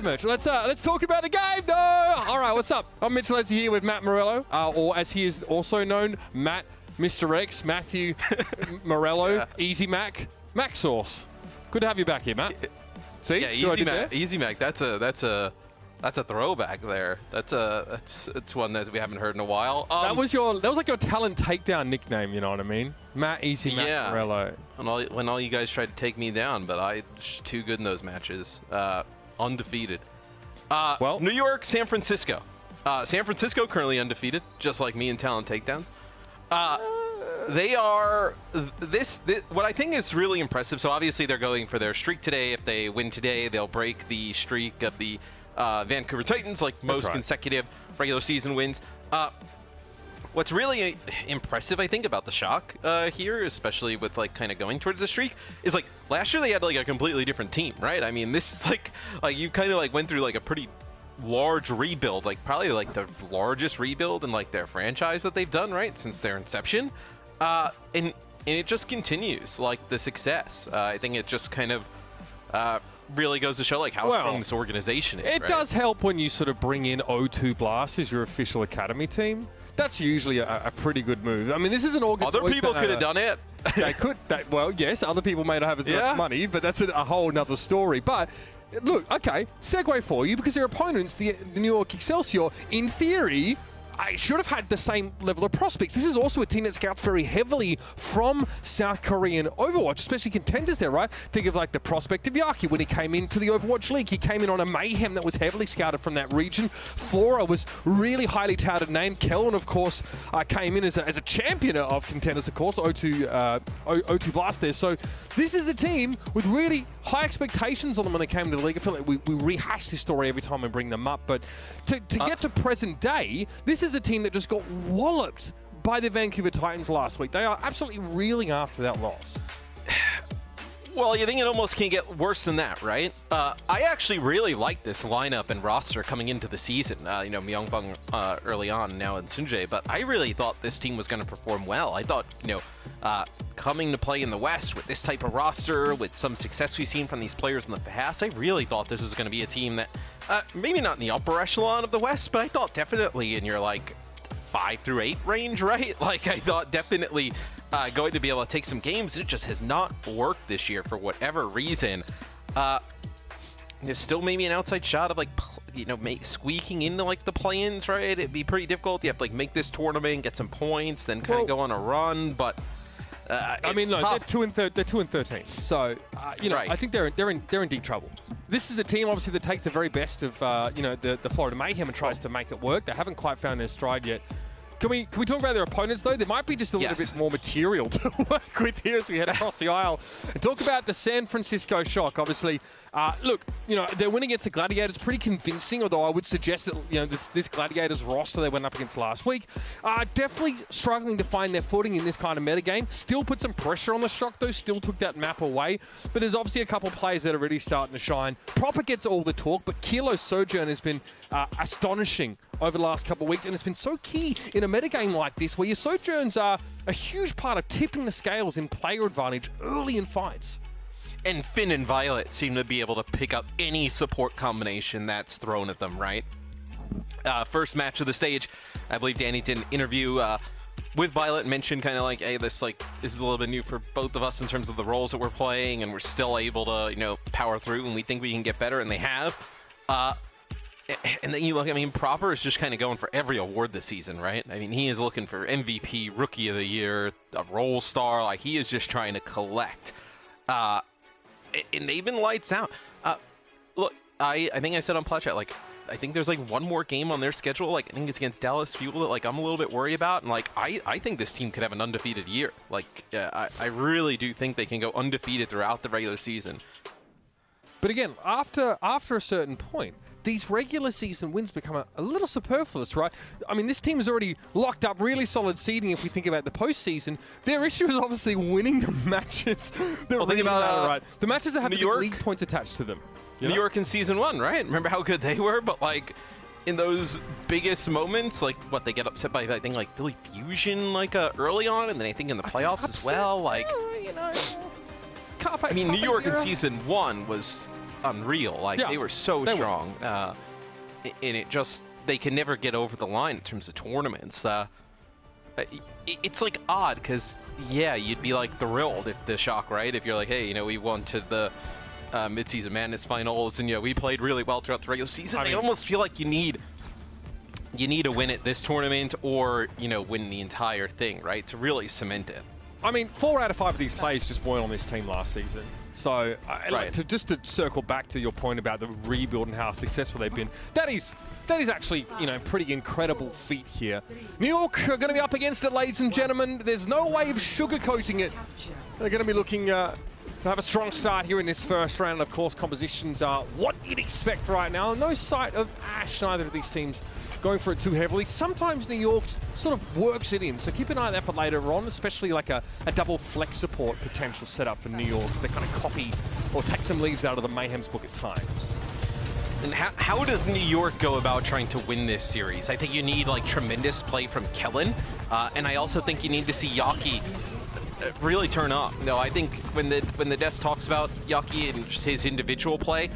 Yeah, Mitch. Let's talk about the game, though. All right, what's up? I'm Mitch Leslie here with Matt Morello, or as he is also known, Matt, Mr. X, Matthew Morello, yeah. Easy Mac, Mac Sauce. Good to have you back here, Matt. See? Yeah, Easy Mac. Easy Mac. That's a throwback there. That's one that we haven't heard in a while. That was like your talent takedown nickname. You know what I mean? Matt Easy Mac Morello. When all you guys tried to take me down, but I was too good in those matches. Undefeated. Well, New York, San Francisco. San Francisco currently undefeated, just like me in talent takedowns. They are this. What I think is really impressive. So obviously they're going for their streak today. If they win today, they'll break the streak of the Vancouver Titans, like most consecutive regular season wins. What's really impressive, I think, about the Shock here, especially with like kind of going towards the streak, is like last year they had like a completely different team, right? I mean, this is like you kind of like went through like a pretty large rebuild, like probably like the largest rebuild in like their franchise that they've done, right, since their inception. And it just continues, like the success. I think it just kind of really goes to show like how strong this organization is. It does help when you sort of bring in O2 Blast as your official academy team. That's usually a pretty good move. I mean, this is an organization. Other people could have done it. They could. Well, yes, other people may not have as much money, but that's a whole nother story. But look, okay, segue for you, because their opponents, the New York Excelsior, in theory, I should have had the same level of prospects. This is also a team that scouts very heavily from South Korean Overwatch, especially contenders there, right? Think of like the prospect of Yaki when he came into the Overwatch League. He came in on a Mayhem that was heavily scouted from that region. Flora was really highly touted name. Kellen, of course, came in as a champion of contenders, of course, O2 Blast there. So this is a team with really high expectations on them when they came to the league. I feel like we rehash this story every time we bring them up, but to get to present day, this is a team that just got walloped by the Vancouver Titans last week. They are absolutely reeling after that loss. Well, you think it almost can get worse than that, right? I actually really like this lineup and roster coming into the season. You know, Myungbong early on, now in Sunjae, but I really thought this team was going to perform well. I thought, you know, coming to play in the West with this type of roster, with some success we've seen from these players in the past, I really thought this was going to be a team that, maybe not in the upper echelon of the West, but I thought definitely in your like 5 through 8 range, right? Like I thought definitely going to be able to take some games, and it just has not worked this year for whatever reason. There's still maybe an outside shot of like, you know, squeaking into like the play-ins, right? It'd be pretty difficult. You have to like make this tournament, get some points, then kind of go on a run, but I mean, look, they're 2 and 13. So, you know, I think they're in deep trouble. This is a team, obviously, that takes the very best of, you know, the Florida Mayhem and tries to make it work. They haven't quite found their stride yet. Can we talk about their opponents, though? There might be just a little bit more material to work with here as we head across the aisle and talk about the San Francisco Shock. Obviously, look, you know, their win against the Gladiators pretty convincing, although I would suggest that, you know, this Gladiators roster they went up against last week definitely struggling to find their footing in this kind of metagame. Still put some pressure on the Shock, though. Still took that map away. But there's obviously a couple of players that are really starting to shine. Proper gets all the talk, but Kilo's Sojourn has been astonishing over the last couple of weeks, and it's been so key in a metagame like this, where your Sojourns are a huge part of tipping the scales in player advantage early in fights. And Finn and Violet seem to be able to pick up any support combination that's thrown at them, right? First match of the stage, I believe Danny did an interview with Violet, mentioned kind of like, hey, this is a little bit new for both of us in terms of the roles that we're playing, and we're still able to, you know, power through, and we think we can get better, and they have. And then you look, I mean, Proper is just kind of going for every award this season, right? I mean, he is looking for MVP, Rookie of the Year, a Role Star. Like, he is just trying to collect. And they've been lights out. Look, I think I said on Plot Chat, like, I think there's, like, one more game on their schedule. Like, I think it's against Dallas Fuel that, like, I'm a little bit worried about. And, like, I think this team could have an undefeated year. Like, I really do think they can go undefeated throughout the regular season. But again, after a certain point, these regular season wins become a little superfluous, right? I mean, this team has already locked up really solid seeding if we think about the postseason. Their issue is obviously winning the matches that really matter, right? The matches that have the league points attached to them. New York in Season 1, right? Remember how good they were? But, like, in those biggest moments, like, what, they get upset by, I think, like, Philly Fusion, like, early on, and then I think in the playoffs as well. Like, you know, I mean, New York in Season 1 was unreal. Like, they were so strong. And it just, they can never get over the line in terms of tournaments. It's like odd because, yeah, you'd be like thrilled if the Shock, right? If you're like, hey, you know, we won to the Mid-Season Madness Finals and, you know, we played really well throughout the regular season. I almost feel like you need to win at this tournament or, you know, win the entire thing, right, to really cement it. I mean, 4 out of 5 of these players just weren't on this team last season. So, like, just to circle back to your point about the rebuild and how successful they've been, that is actually, you know, pretty incredible feat here. New York are going to be up against it, ladies and gentlemen. There's no way of sugarcoating it. They're going to be looking to have a strong start here in this first round. Of course, compositions are what you'd expect right now. No sight of Ash, neither of these teams going for it too heavily. Sometimes New York sort of works it in, so keep an eye on that for later on, especially like a double flex support potential setup for New York to kind of copy or take some leaves out of the Mayhem's book at times. And how does New York go about trying to win this series? I think you need like tremendous play from Kellen, and I also think you need to see Yaki really turn up. No, I think when the desk talks about Yaki and just his individual play,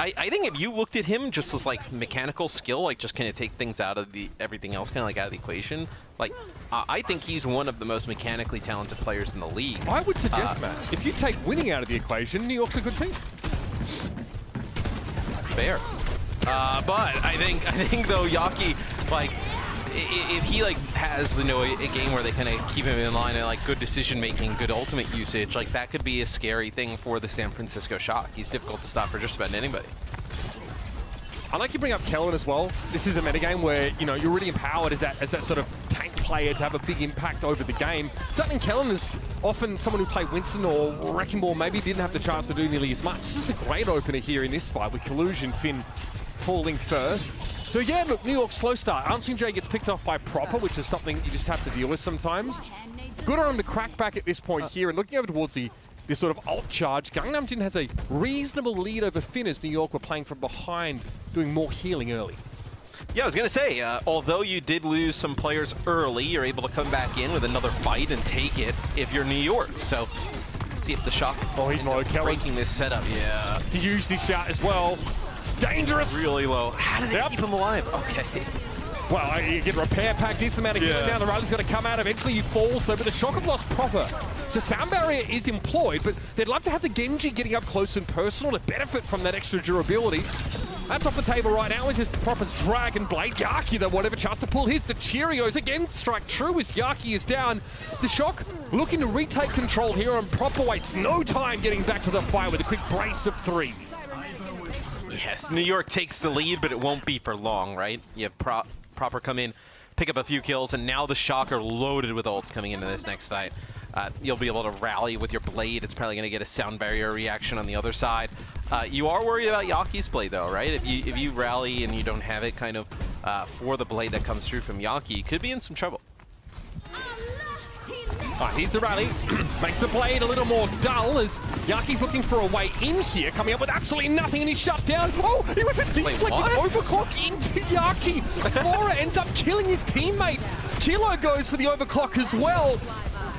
I think if you looked at him just as like mechanical skill, like just kind of take things out of everything else kind of like out of the equation, like I think he's one of the most mechanically talented players in the league. I would suggest, Matt, if you take winning out of the equation, New York's a good team. Fair. But I think though Yaki, like, if he like has, you know, a game where they kind of keep him in line and like good decision making, good ultimate usage, like that could be a scary thing for the San Francisco Shock. He's difficult to stop for just about anybody. I like you bring up Kellen as well. This is a metagame where, you know, you're really empowered as that sort of tank player to have a big impact over the game. Something Kellen is often someone who played Winston or Wrecking Ball maybe didn't have the chance to do nearly as much. This is a great opener here in this fight with Collusion Finn falling first. So yeah, look, New York slow start. J gets picked off by Proper, which is something you just have to deal with sometimes. Good on him to crack back at this point here, and looking over towards this sort of ult charge, Gangnam Jin has a reasonable lead over Finn as New York were playing from behind, doing more healing early. Yeah, I was going to say, although you did lose some players early, you're able to come back in with another fight and take it if you're New York. So, let's see if the Shock he's not breaking this setup. Yeah. He used his shot as well. Dangerous! Really low. How do they keep him alive? Okay. Well, you get repair pack, this amount of healing now. The Riley's got to come out. Eventually he falls, though, but the Shock have lost Proper. So Sound Barrier is employed, but they'd love to have the Genji getting up close and personal to benefit from that extra durability. That's off the table right now. Is his Proper's Dragon Blade. Yaki, though, whatever chance to pull his. The Cheerios again strike true as Yaki is down. The Shock looking to retake control here, and Proper waits no time getting back to the fight with a quick brace of 3. Yes, New York takes the lead, but it won't be for long, right? You have Proper come in, pick up a few kills, and now the Shock are loaded with ults coming into this next fight. You'll be able to rally with your Blade. It's probably going to get a Sound Barrier reaction on the other side. You are worried about Yaki's Blade, though, right? If you rally and you don't have it kind of for the Blade that comes through from Yaki, you could be in some trouble. Here's the rally. Makes the Blade a little more dull as Yaki's looking for a way in here, coming up with absolutely nothing, and he's shut down. Oh, he was a deflected overclock into Yaki. Flora ends up killing his teammate. Kilo goes for the overclock as well.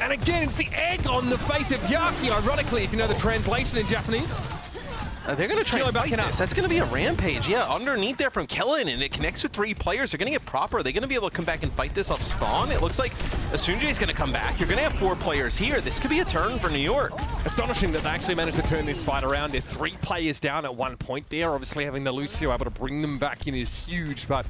And again, it's the egg on the face of Yaki, ironically, if you know the translation in Japanese. They're going to try and fight this. That's going to be a rampage. Yeah, underneath there from Kellen, and it connects with 3 players. They're going to get Proper. Are they going to be able to come back and fight this off spawn? It looks like Asunjae's going to come back. You're going to have 4 players here. This could be a turn for New York. Astonishing that they actually managed to turn this fight around. They're 3 players down at one point there. Obviously, having the Lucio able to bring them back in is huge, but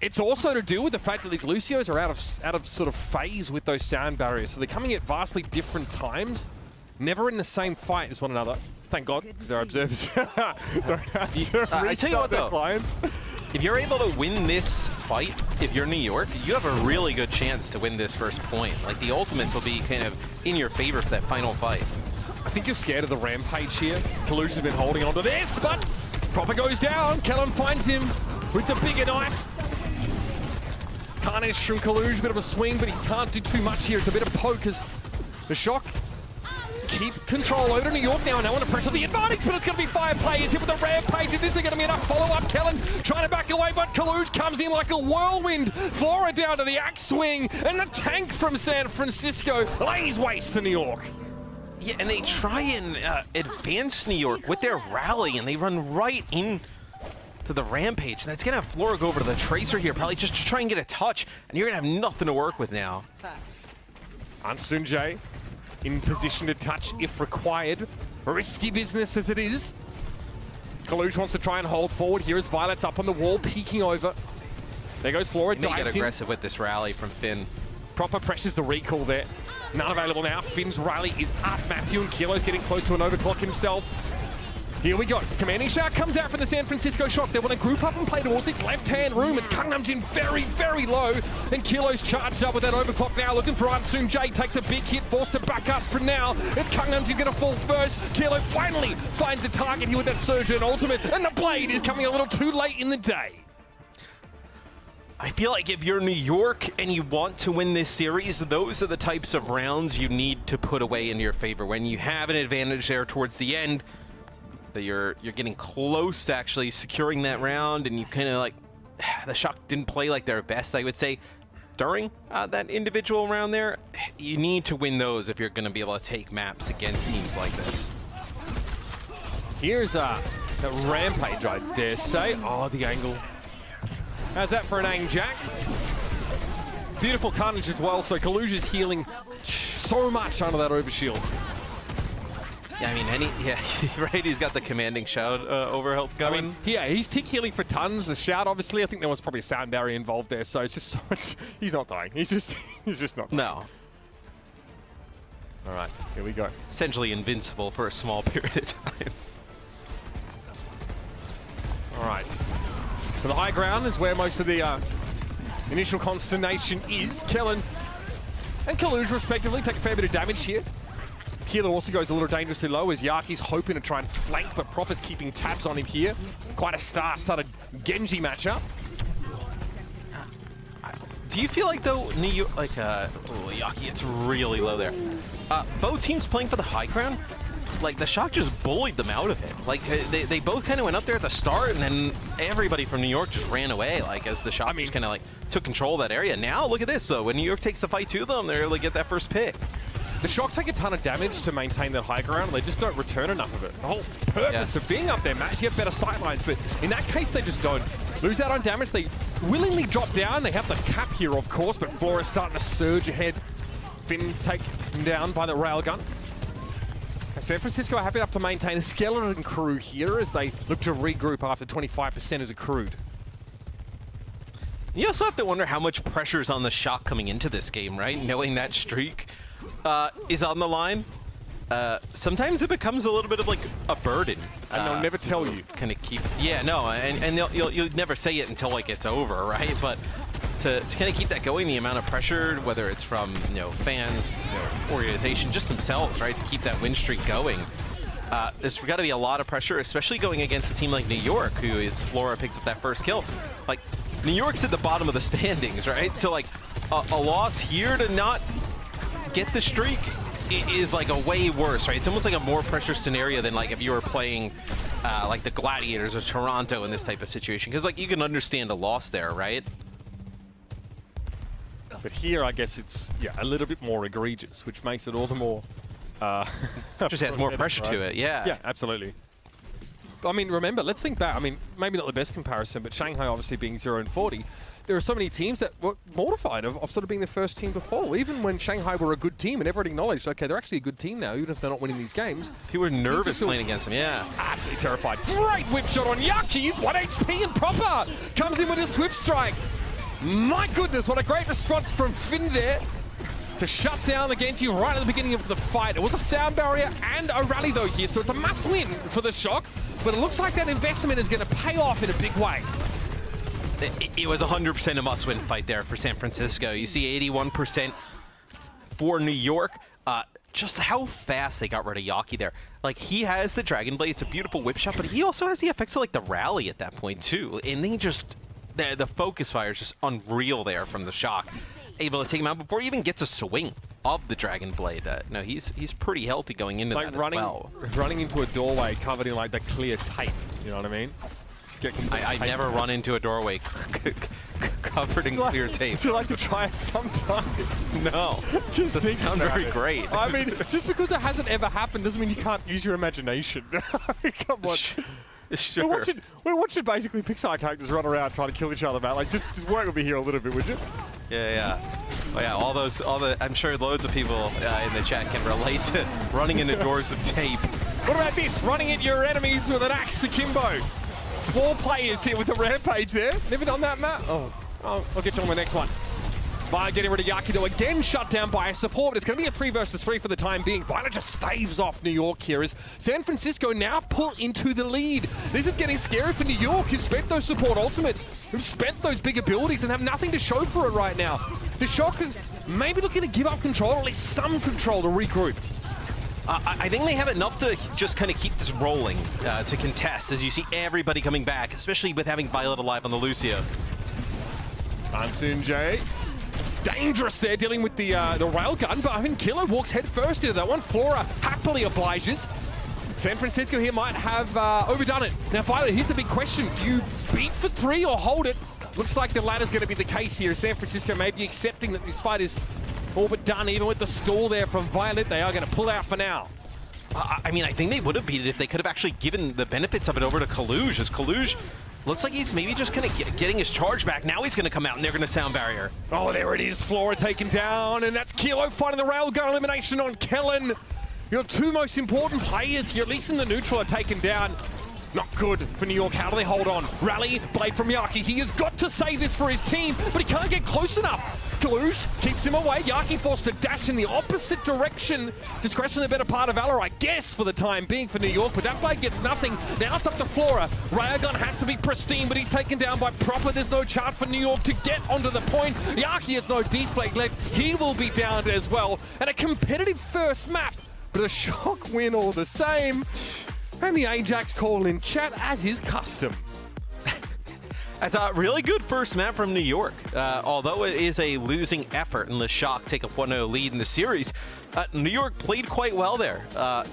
it's also to do with the fact that these Lucios are out of sort of phase with those sound barriers. So they're coming at vastly different times, never in the same fight as one another. Thank God, because they're observers. I tell you what, though, if you're able to win this fight, if you're New York, you have a really good chance to win this first point. Like, the ultimates will be kind of in your favor for that final fight. I think you're scared of the rampage here. Collusion's been holding on to this, but Proper goes down. Kellen finds him with the bigger knife. Carnage from Collusion, bit of a swing, but he can't do too much here. It's a bit of poke as the Shock keep control over to New York now, and they want to pressure the advantage, but it's going to be 5 players here with the rampage. Is there going to be enough follow-up? Kellen trying to back away, but Kaluge comes in like a whirlwind. Flora down to the axe swing, and the tank from San Francisco lays waste to New York. Yeah, and they try and advance New York with their rally, and they run right in to the Rampage. That's going to have Flora go over to the Tracer here, probably just to try and get a touch, and you're going to have nothing to work with now. Ansunjay in position to touch if required. Risky business as it is. Kaluj wants to try and hold forward here as Violet's up on the wall, peeking over. There goes Flora, dives in. Get aggressive with this rally from Finn. Proper pressures the recall there. None available now. Finn's rally is up. Matthew and Kilo's getting close to an overclock himself. Here we go. Commanding Shark comes out for the San Francisco Shock. They want to group up and play towards this left-hand room. It's Gangnamjin very, very low. And Kilo's charged up with that overclock now, looking for Ansun J. Takes a big hit, forced to back up for now. It's Gangnamjin going to fall first. Kilo finally finds a target here with that Surge and ultimate. And the blade is coming a little too late in the day. I feel like if you're New York and you want to win this series, those are the types of rounds you need to put away in your favor. When you have an advantage there towards the end, that you're getting close to actually securing that round, and you kind of like, the Shock didn't play like their best, I would say, during that individual round there. You need to win those if you're going to be able to take maps against teams like this. Here's the Rampage, I dare say. Oh, the angle. How's that for an Aang Jack? Beautiful carnage as well, so Kaluj is healing so much under that overshield. Yeah, I mean, right, he's got the commanding shout overhelp going. I mean, yeah, he's tick healing for tons. The shout, obviously, I think there was probably a sound barrier involved there, so it's just so much. He's not dying. He's just not dying. No. All right, here we go. Essentially invincible for a small period of time. All right. So the high ground is where most of the initial consternation is. Kellen and Kaluj, respectively, take a fair bit of damage here. Kilo also goes a little dangerously low as Yaki's hoping to try and flank, but Proper's keeping tabs on him here. Quite a star-studded Genji matchup. Do you feel like, though, Yaki, it's really low there. Both teams playing for the high ground, like, the Shock just bullied them out of it. Like, they both kind of went up there at the start, and then everybody from New York just ran away, like, as the Shock just kind of, like, took control of that area. Now, look at this, though. When New York takes the fight to them, they're able to get that first pick. The Shock take a ton of damage to maintain that high ground. They just don't return enough of it. The whole purpose of being up there, Matt, you have better sightlines, but in that case, they just don't. Lose out on damage. They willingly drop down. They have the cap here, of course, but Flora's starting to surge ahead. Finn taken down by the railgun. San Francisco are happy enough to maintain a skeleton crew here as they look to regroup after 25% is accrued. You also have to wonder how much pressure is on the Shock coming into this game, right? Knowing that streak is on the line. Sometimes it becomes a little bit of like a burden. And they'll never tell you. Kind of keep, yeah, no, and you'll never say it until like it's over, right? But to kind of keep that going, the amount of pressure, whether it's from fans, organization, just themselves, right, to keep that win streak going. There's got to be a lot of pressure, especially going against a team like New York, who is Flora picks up that first kill. Like, New York's at the bottom of the standings, right? So like a loss here to not get the streak is like a way worse, right? It's almost like a more pressure scenario than like if you were playing like the Gladiators or Toronto in this type of situation, because like you can understand a loss there, right? But here, I guess it's a little bit more egregious, which makes it all the more just adds more pressure to it. Yeah, absolutely. I mean, remember, let's think back. I mean, maybe not the best comparison, but Shanghai obviously being 0-40. There are so many teams that were mortified of sort of being the first team to fall. Even when Shanghai were a good team and everyone acknowledged, okay, they're actually a good team now, even if they're not winning these games. People were nervous playing against them, yeah. Absolutely terrified. Great whip shot on Yaki. 1 HP and Proper comes in with a swift strike. My goodness, what a great response from Finn there to shut down the Genji right at the beginning of the fight. It was a sound barrier and a rally though here, so it's a must-win for the Shock. But it looks like that investment is going to pay off in a big way. It was 100% a must-win fight there for San Francisco. You see 81% for New York. Just how fast they got rid of Yaki there. Like, he has the Dragon Blade. It's a beautiful whip shot, but he also has the effects of like the rally at that point too. And they just, the focus fire is just unreal there from the Shock. Able to take him out before he even gets a swing of the Dragon Blade. No, he's pretty healthy going into like that running, as well. Running into a doorway covered in like the clear tape, you know what I mean? I never run into a doorway covered in clear tape. Would you like to try it sometime? No. Just doesn't sound very great. I mean, just because it hasn't ever happened doesn't mean you can't use your imagination. Come on. Sure. We're watching basically Pixar characters run around trying to kill each other, man. Like, just work with me here a little bit, would you? Yeah. Oh yeah, I'm sure loads of people in the chat can relate to running into doors of tape. What about this? Running at your enemies with an axe akimbo. 4 players here with the rampage there. Never done that, Matt? Oh, I'll get you on the next one. Violet getting rid of Yaki, though, again shut down by a support. It's going to be a 3 versus 3 for the time being. Violet just staves off New York here as San Francisco now pull into the lead. This is getting scary for New York, who've spent those support ultimates, who've spent those big abilities and have nothing to show for it right now. The Shock is maybe looking to give up control, or at least some control to regroup. I think they have enough to just kind of keep this rolling to contest as you see everybody coming back, especially with having Violet alive on the Lucio. Monsoon J. Dangerous there, dealing with the railgun, but I think Killer walks head first into that one. Flora happily obliges. San Francisco here might have overdone it. Now, Violet, here's the big question. Do you beat for 3 or hold it? Looks like the latter's going to be the case here. San Francisco may be accepting that this fight is all but done, even with the stall there from Violet. They are going to pull out for now. I mean, I think they would have beat it if they could have actually given the benefits of it over to Kaluj, as Kaluj looks like he's maybe just kind of getting his charge back. Now he's going to come out and they're going to sound barrier. Oh, there it is. Flora taken down, and that's Kilo finding the railgun elimination on Kellen. Your 2 most important players here, at least in the neutral, are taken down. Not good for New York. How do they hold on? Rally, blade from Yaki. He has got to save this for his team, but he can't get close enough. Kalush keeps him away. Yaki forced to dash in the opposite direction. Discretion the better part of Valor, I guess, for the time being for New York, but that blade gets nothing. Now it's up to Flora. Railgun has to be pristine, but he's taken down by Proper. There's no chance for New York to get onto the point. Yaki has no deflate left. He will be downed as well. And a competitive first map, but a Shock win all the same. And the Ajax call in chat, as is custom. That's a really good first map from New York. Although it is a losing effort and the Shock take a 1-0 lead in the series, New York played quite well there.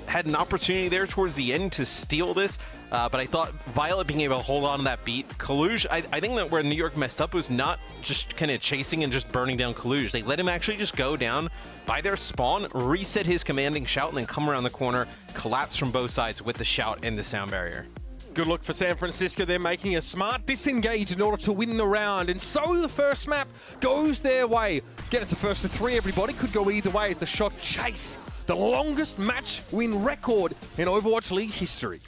Had an opportunity there towards the end to steal this, but I thought Violet being able to hold on to that beat. Kaluj, I think that where New York messed up was not just kind of chasing and just burning down Kaluj. They let him actually just go down by their spawn, reset his commanding shout, and then come around the corner, collapse from both sides with the shout and the sound barrier. Good look for San Francisco. They're making a smart disengage in order to win the round. And so the first map goes their way. Again, it's a first to 3, everybody. Could go either way as the Shock chase the longest match win record in Overwatch League history.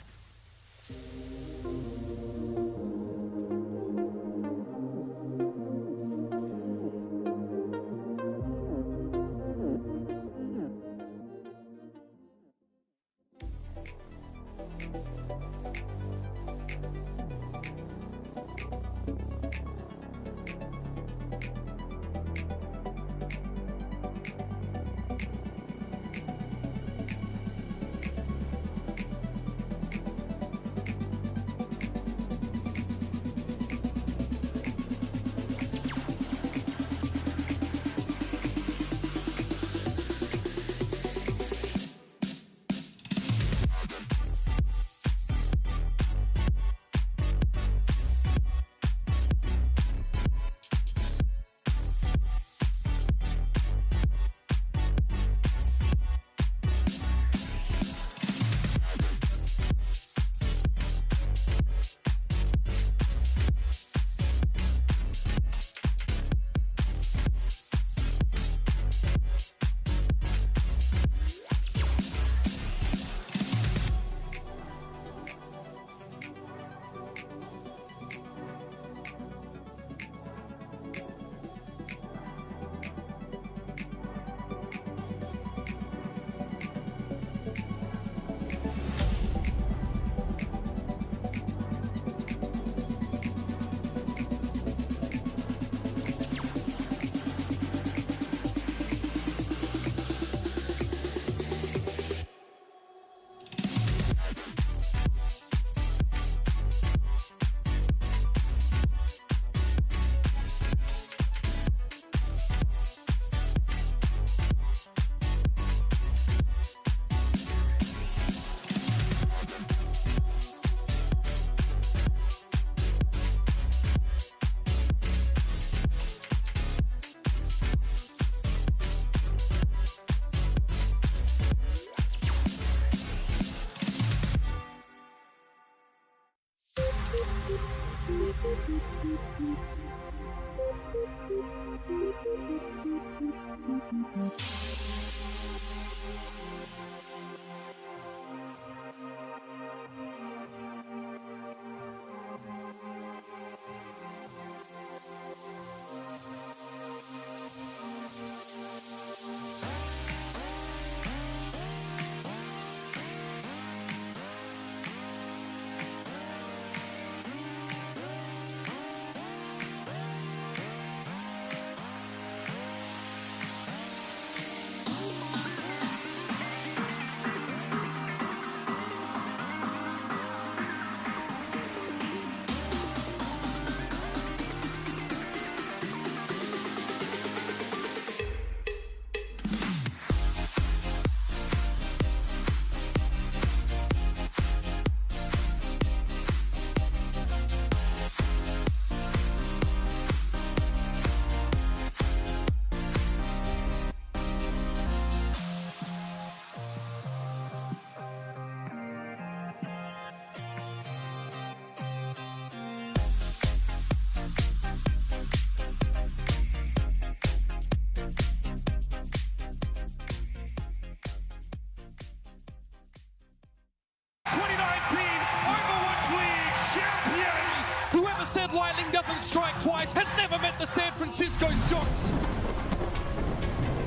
Said lightning doesn't strike twice has never met the San Francisco Shots.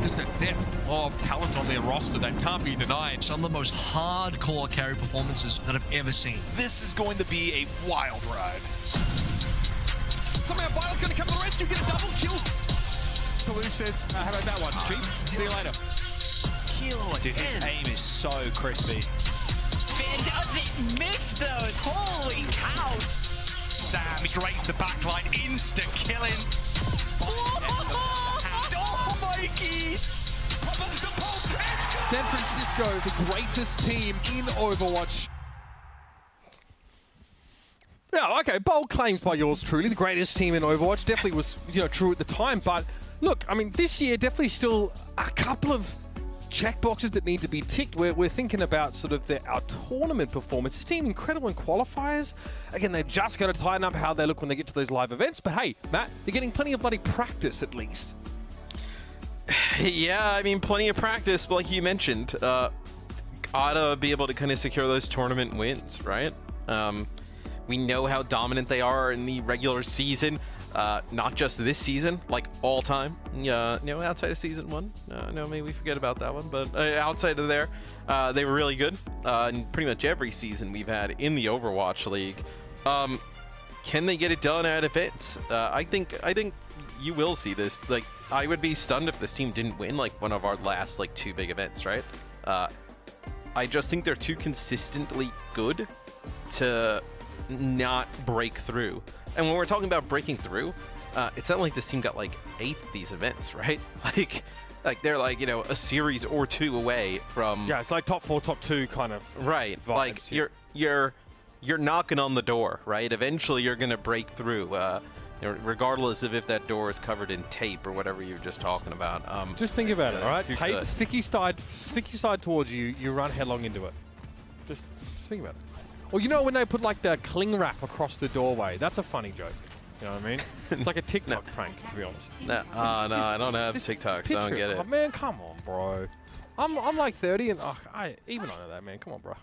Just the depth of talent on their roster that can't be denied. Some of the most hardcore carry performances that I've ever seen. This is going to be a wild ride. Somehow Vital's going to come to the rescue, get a double kill. Kalu says, how about that one, Chief? See you later. Dude, his aim is so crispy. Man, does it miss those? Holy cow! Sam straights the backline, insta killing. Oh, Mikey! San Francisco, the greatest team in Overwatch. Yeah, okay, bold claims by yours truly. The greatest team in Overwatch definitely was, true at the time. But look, I mean, this year definitely still a couple of check boxes that need to be ticked. We're thinking about sort of our tournament performance. This team incredible in qualifiers. Again, they just got to tighten up how they look when they get to those live events. But hey, Matt, you're getting plenty of bloody practice at least. Yeah, I mean, plenty of practice, but like you mentioned, gotta be able to kind of secure those tournament wins, right? We know how dominant they are in the regular season. Not just this season, like all time. Outside of season 1. No, maybe we forget about that one, but outside of there, they were really good in pretty much every season we've had in the Overwatch League. Can they get it done at events? I think you will see this. Like, I would be stunned if this team didn't win like one of our last like 2 big events, right? I just think they're too consistently good to not break through. And when we're talking about breaking through, it's not like this team got like 8 of these events, right? Like they're like, a series or 2 away from. Yeah, it's like top 4, top 2 kind of. Right. Vibes, like you're knocking on the door, right? Eventually you're gonna break through, regardless of if that door is covered in tape or whatever you were just talking about. Just think about it, all right? Tape, sticky side towards you, you run headlong into it. Just think about it. Or when they put like the cling wrap across the doorway, that's a funny joke. You know what I mean? It's like a TikTok prank, to be honest. No, I don't have TikToks, so I don't get it. Oh, man, come on, bro. I'm like 30 and I know that, man. Come on, bro.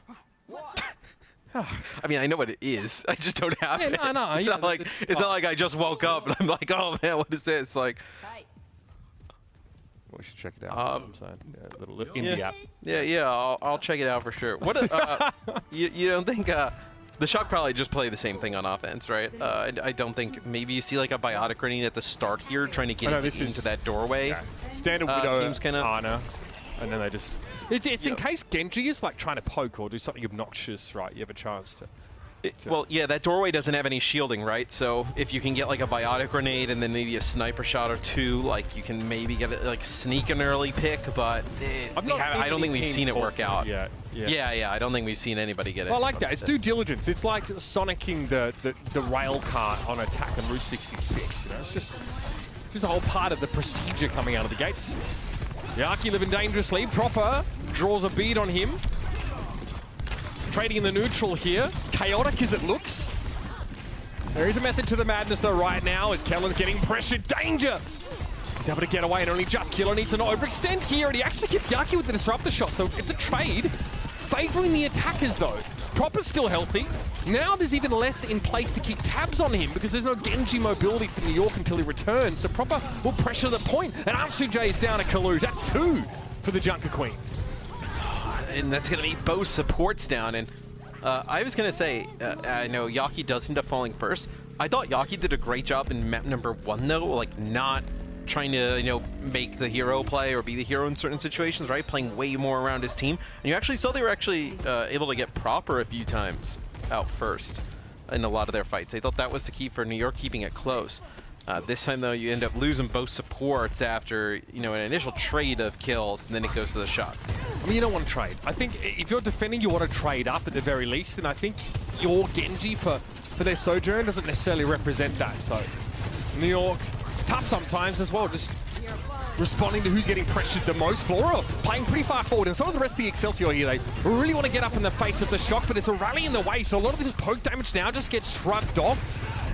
I mean, I know what it is. I just don't have it. No. It's not like I just woke up and I'm like, oh man, what is this? Like, we should check it out. Little indie app. Yeah. I'll check it out for sure. What? You don't think the Shock probably just play the same thing on offense, right? I don't think maybe you see like a biotic grenade at the start here, trying to get into that doorway. Yeah. Standard Widow, seems kind of Ana, and then they just. It's in case Genji is like trying to poke or do something obnoxious, right? You have a chance to. Well, yeah, that doorway doesn't have any shielding, right? So if you can get like a biotic grenade and then maybe a sniper shot or 2, like you can maybe get it, like sneak an early pick, but I don't think we've seen it work out. Yeah. I don't think we've seen anybody get it. Well, I like that. It's due diligence. It's like sonicking the rail cart on attack on Route 66. It's just a whole part of the procedure coming out of the gates. Yaki living dangerously. Proper draws a bead on him. Trading in the neutral here. Chaotic as it looks. There is a method to the madness though right now as Kellen's getting pressured. Danger! He's able to get away and only just Killer needs to not overextend here, and he actually gets Yaki with the disruptor shot, so it's a trade. Favoring the attackers though. Proper's still healthy. Now there's even less in place to keep tabs on him because there's no Genji mobility for New York until he returns, so Proper will pressure the point, and Ansujay is down to Kaluj. That's 2 for the Junker Queen. And that's going to be both supports down, and I was going to say, I know Yaki does end up falling first. I thought Yaki did a great job in map number 1 though, like not trying to, you know, make the hero play or be the hero in certain situations, right? Playing way more around his team. And you actually saw they were actually able to get Proper a few times out first in a lot of their fights. I thought that was the key for New York, keeping it close. This time though, you end up losing both supports after, you know, an initial trade of kills, and then it goes to the shot. I mean, you don't want to trade. I think if you're defending, you want to trade up at the very least, and I think your Genji for their Sojourn doesn't necessarily represent that. So New York, tough sometimes as well, just responding to who's getting pressured the most. Flora playing pretty far forward, and some of the rest of the Excelsior here, they really want to get up in the face of the shock, but there's a rally in the way, so a lot of this poke damage now just gets shrugged off.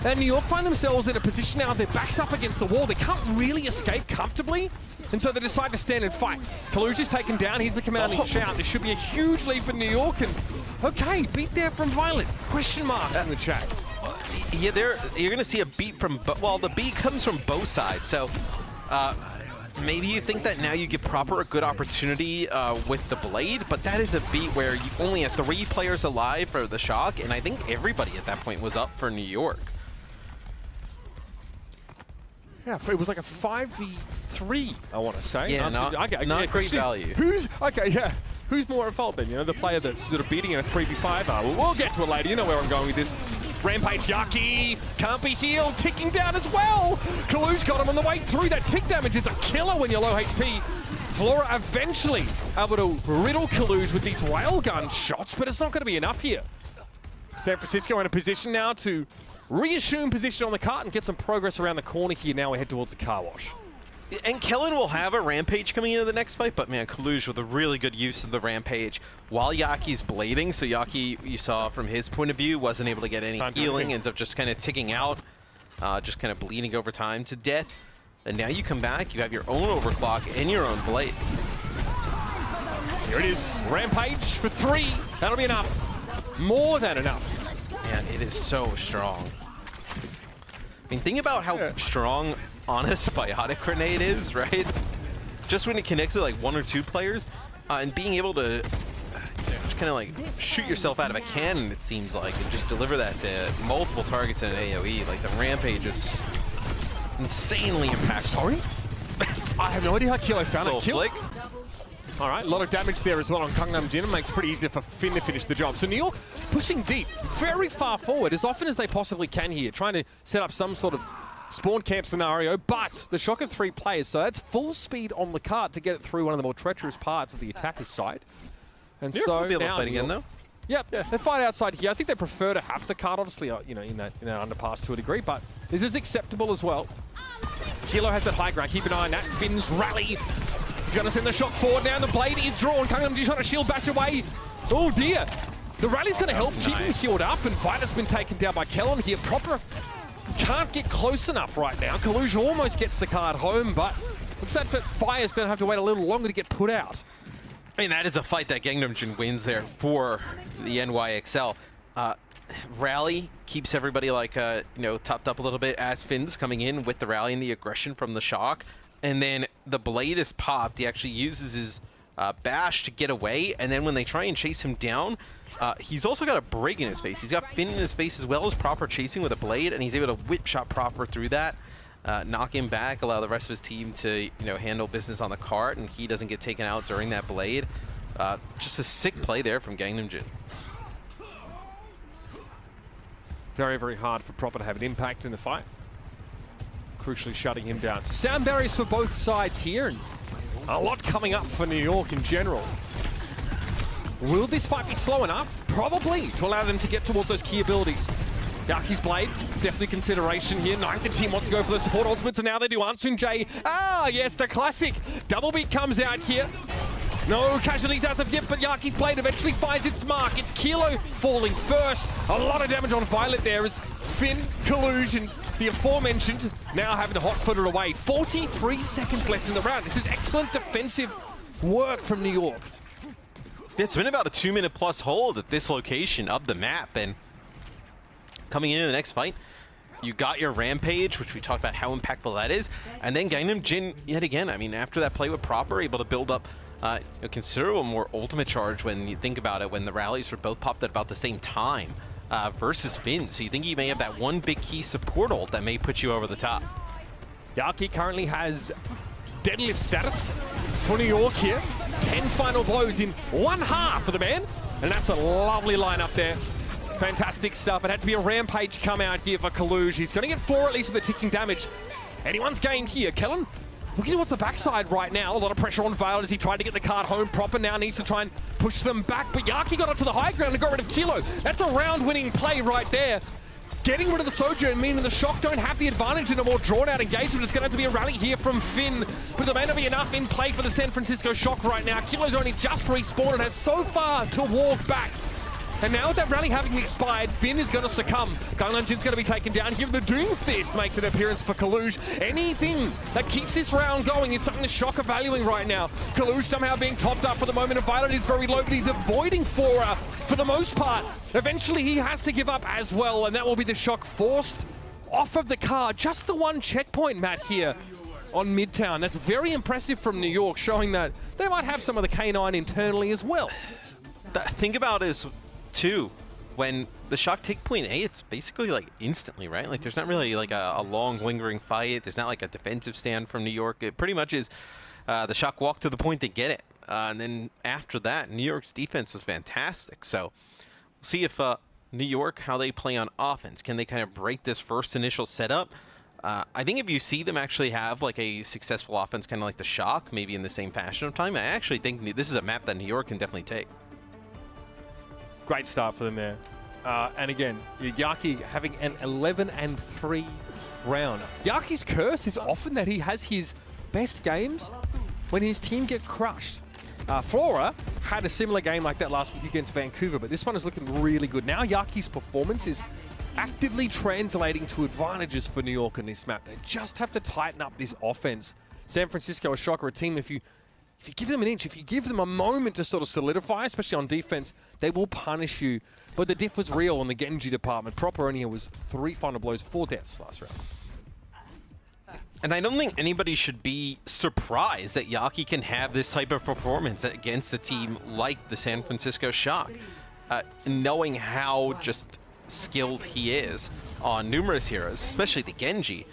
And New York find themselves in a position now, their back's up against the wall, they can't really escape comfortably, and so they decide to stand and fight. Kaluj is taken down, he's the commanding shout. This should be a huge lead for New York, and okay, beat there from Violet. Question marks in the chat. Yeah, you're going to see a beat from, well, the beat comes from both sides. So maybe you think that now you give Proper a good opportunity with the Blade, but that is a beat where you only have 3 players alive for the shock, and I think everybody at that point was up for New York. Yeah, it was like a 5v3, I want to say. Yeah, not great value. Who's more at fault then? You know, the player that's sort of beating in a 3v5? We'll get to it later. You know where I'm going with this. Rampage Yaki can't be healed, ticking down as well. Kaluj got him on the way through. That tick damage is a killer when you're low HP. Flora eventually able to riddle Kaluj with these railgun shots, but it's not going to be enough here. San Francisco in a position now to reassume position on the cart and get some progress around the corner here. Now we head towards the car wash. And Kellen will have a Rampage coming into the next fight, but man, Kaluj with a really good use of the Rampage while Yaki's blading. So Yaki, you saw from his point of view, wasn't able to get any healing, ends up just kind of ticking out, just kind of bleeding over time to death. And now you come back, you have your own overclock and your own blade. Here it is, Rampage for 3. That'll be enough. More than enough. Man, it is so strong. I mean, think about how strong Honest Biotic Grenade is, right? Just when it connects with like 1 or 2 players, and being able to just kind of like shoot yourself out of a cannon, it seems like, and just deliver that to multiple targets in an AoE. Like, the Rampage is insanely impactful. Sorry? I have no idea how Kilo found it. Flick. All right, a lot of damage there as well on Gangnam Jin. Makes it pretty easy for Finn to finish the job. So New York pushing deep, very far forward, as often as they possibly can here, trying to set up some sort of spawn camp scenario, but the shock of 3 players, so that's full speed on the cart to get it through one of the more treacherous parts of the attacker's side. And New York will be able to fight again, though. Yep, they fight outside here. I think they prefer to have the cart, obviously, you know, in that underpass to a degree, but this is acceptable as well. Kilo has that high ground. Keep an eye on that. Finn's rally. He's going to send the shock forward now. The blade is drawn. Gangnam Jin trying to shield bash away. Oh, dear. The rally's going to help keep him healed up, and Violet's been taken down by Kellen here. Proper can't get close enough right now. Kaluj almost gets the card home, but looks like Fire's going to have to wait a little longer to get put out. I mean, that is a fight that Gangnam Jin wins there for the NYXL. Rally keeps everybody like, you know, topped up a little bit as Finn's coming in with the rally and the aggression from the shock. And then the blade is popped. He actually uses his bash to get away. And then when they try and chase him down, he's also got a brig in his face. He's got Finn in his face as well as Proper chasing with a blade. And he's able to whip shot Proper through that, knock him back, allow the rest of his team to, you know, handle business on the cart. And he doesn't get taken out during that blade. Just a sick play there from Gangnam Jin. Very, very hard for Proper to have an impact in the fight. Crucially shutting him down. So sound barriers for both sides here, and a lot coming up for New York in general. Will this fight be slow enough? Probably, to allow them to get towards those key abilities. Yaki's blade, definitely consideration here. Neither team wants to go for the support ultimates, and now they do. Ansunjay, yes, the classic. Double beat comes out here. No casualties as of yet, but Yaki's blade eventually finds its mark. It's Kilo falling first. A lot of damage on Violet there as Finn, Kaluge, and the aforementioned now having to hot-foot it away. 43 seconds left in the round. This is excellent defensive work from New York. It's been about a 2-minute plus hold at this location of the map, and coming into the next fight, you got your Rampage, which we talked about how impactful that is, and then Gangnam Jin yet again. I mean, after that play with Proper, able to build up a considerable more ultimate charge when you think about it, when the rallies were both popped at about the same time versus Finn. So you think he may have that one big key support ult that may put you over the top. Yaki currently has deadlift status for New York here. 10 final blows in one half for the man, and that's a lovely lineup there. Fantastic stuff. It had to be a Rampage come out here for Kaluge. He's going to get 4 at least with the ticking damage. Anyone's gained here. Kellen looking towards the backside right now. A lot of pressure on Vale as he tried to get the card home. Proper now needs to try and push them back, but Yaki got up to the high ground and got rid of Kilo. That's a round-winning play right there. Getting rid of the Sojourn, meaning the Shock don't have the advantage in a more drawn-out engagement. It's going to have to be a rally here from Finn, but there may not be enough in play for the San Francisco Shock right now. Kilo's only just respawned and has so far to walk back. And now with that rally having expired, Finn is going to succumb. Gangnam Jin's going to be taken down here. The Doom Fist makes an appearance for Kaluge. Anything that keeps this round going is something the Shock are valuing right now. Kaluge somehow being topped up for the moment. Violet is very low, but he's avoiding Fora for the most part. Eventually, he has to give up as well, and that will be the Shock forced off of the card. Just the one checkpoint, Matt, here on Midtown. That's very impressive from New York, showing that they might have some of the K9 internally as well. Think about is too, when the Shock take point A, it's basically like instantly, right? Like there's not really like a long lingering fight. There's not like a defensive stand from New York. It pretty much is the Shock walk to the point, they get it. And then after that, New York's defense was fantastic. So we'll see if New York, how they play on offense. Can they kind of break this first initial setup? I think if you see them actually have like a successful offense, kind of like the Shock, maybe in the same fashion of time, I actually think this is a map that New York can definitely take. Great start for them there. And again, Yaki having an 11-3 round. Yaki's curse is often that he has his best games when his team get crushed. Flora had a similar game like that last week against Vancouver, but this one is looking really good. Now Yaki's performance is actively translating to advantages for New York in this map. They just have to tighten up this offense. San Francisco, a Shock, are a team, if you give them an inch, if you give them a moment to sort of solidify, especially on defense, they will punish you. But the diff was real in the Genji department. Proper only was 3 final blows, 4 deaths last round. And I don't think anybody should be surprised that Yaki can have this type of performance against a team like the San Francisco Shock. Knowing how just skilled he is on numerous heroes, especially the Genji.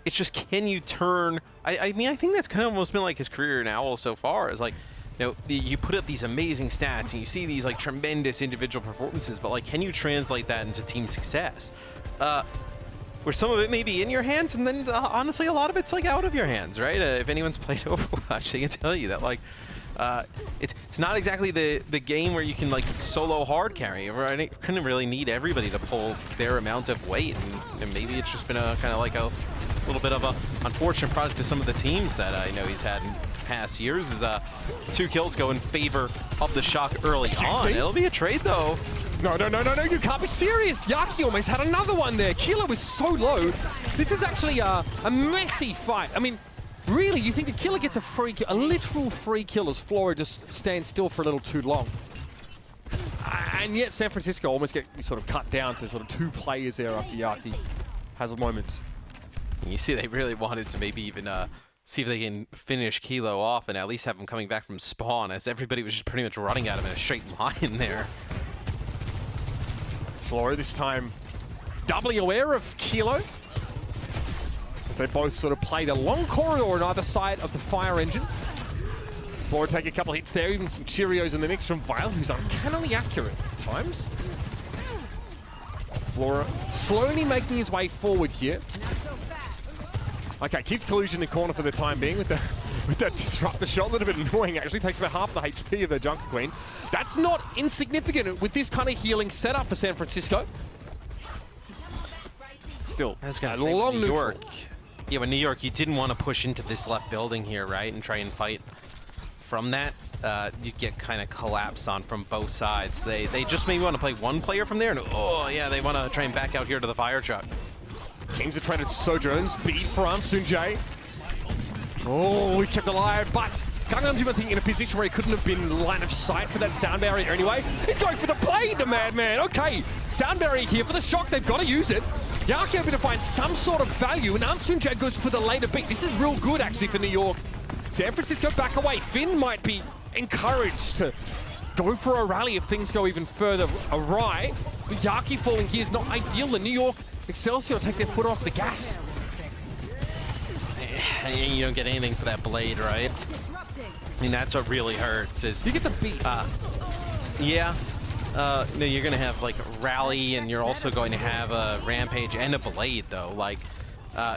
It's just, can you turn... I mean, I think that's kind of almost been like his career in OWL so far. Is like, you know, you put up these amazing stats and you see these like tremendous individual performances, but like, can you translate that into team success? Where some of it may be in your hands, and then honestly, a lot of it's like out of your hands, right? If anyone's played Overwatch, they can tell you that like, it's not exactly the game where you can like solo hard carry. Right? You couldn't really need everybody to pull their amount of weight, and maybe it's just been a kind of like a little bit of a unfortunate product to some of the teams that I know he's had in past years. Is 2 kills go in favor of the Shock early on. It'll be a trade though. No, you can't be serious. Yaki almost had another one there. Kilo was so low. This is actually a messy fight. I mean, really, you think the Killer gets a free kill, a literal free kill as Flora just stands still for a little too long. And yet San Francisco almost get sort of cut down to sort of 2 players there after Yaki has a moment. You see, they really wanted to maybe even see if they can finish Kilo off and at least have him coming back from spawn, as everybody was just pretty much running at him in a straight line there. Flora this time doubly aware of Kilo, as they both sort of played a long corridor on either side of the fire engine. Flora take a couple hits there, even some Cheerios in the mix from Vile, who's uncannily accurate at times. Flora slowly making his way forward here. Okay, keeps Kaluge in the corner for the time being with that disruptor shot. A little bit annoying, actually. Takes about half the HP of the Junker Queen. That's not insignificant with this kind of healing setup for San Francisco. Still, a long New York. Yeah, but New York, you didn't want to push into this left building here, right? And try and fight from that. you get kind of collapse on from both sides. They just maybe want to play one player from there, and oh yeah, they want to try and back out here to the fire truck. Teams are traded Sojourns, beat for Sunjae. Oh, he's kept alive, but Gangnam's even thinking in a position where he couldn't have been line of sight for that sound barrier anyway. He's going for the play, the madman. Okay, sound barrier here for the shock. They've got to use it. Yaki hoping to find some sort of value, and Sunjae goes for the later beat. This is real good, actually, for New York. San Francisco back away. Finn might be encouraged to go for a rally if things go even further awry. But Yaki falling here is not ideal. The New York Excelsior take their foot off the gas. You don't get anything for that blade, right? I mean, that's what really hurts. Is you get the beat. Yeah. No, you're going to have like rally, and you're also going to have a rampage and a blade, though. Like,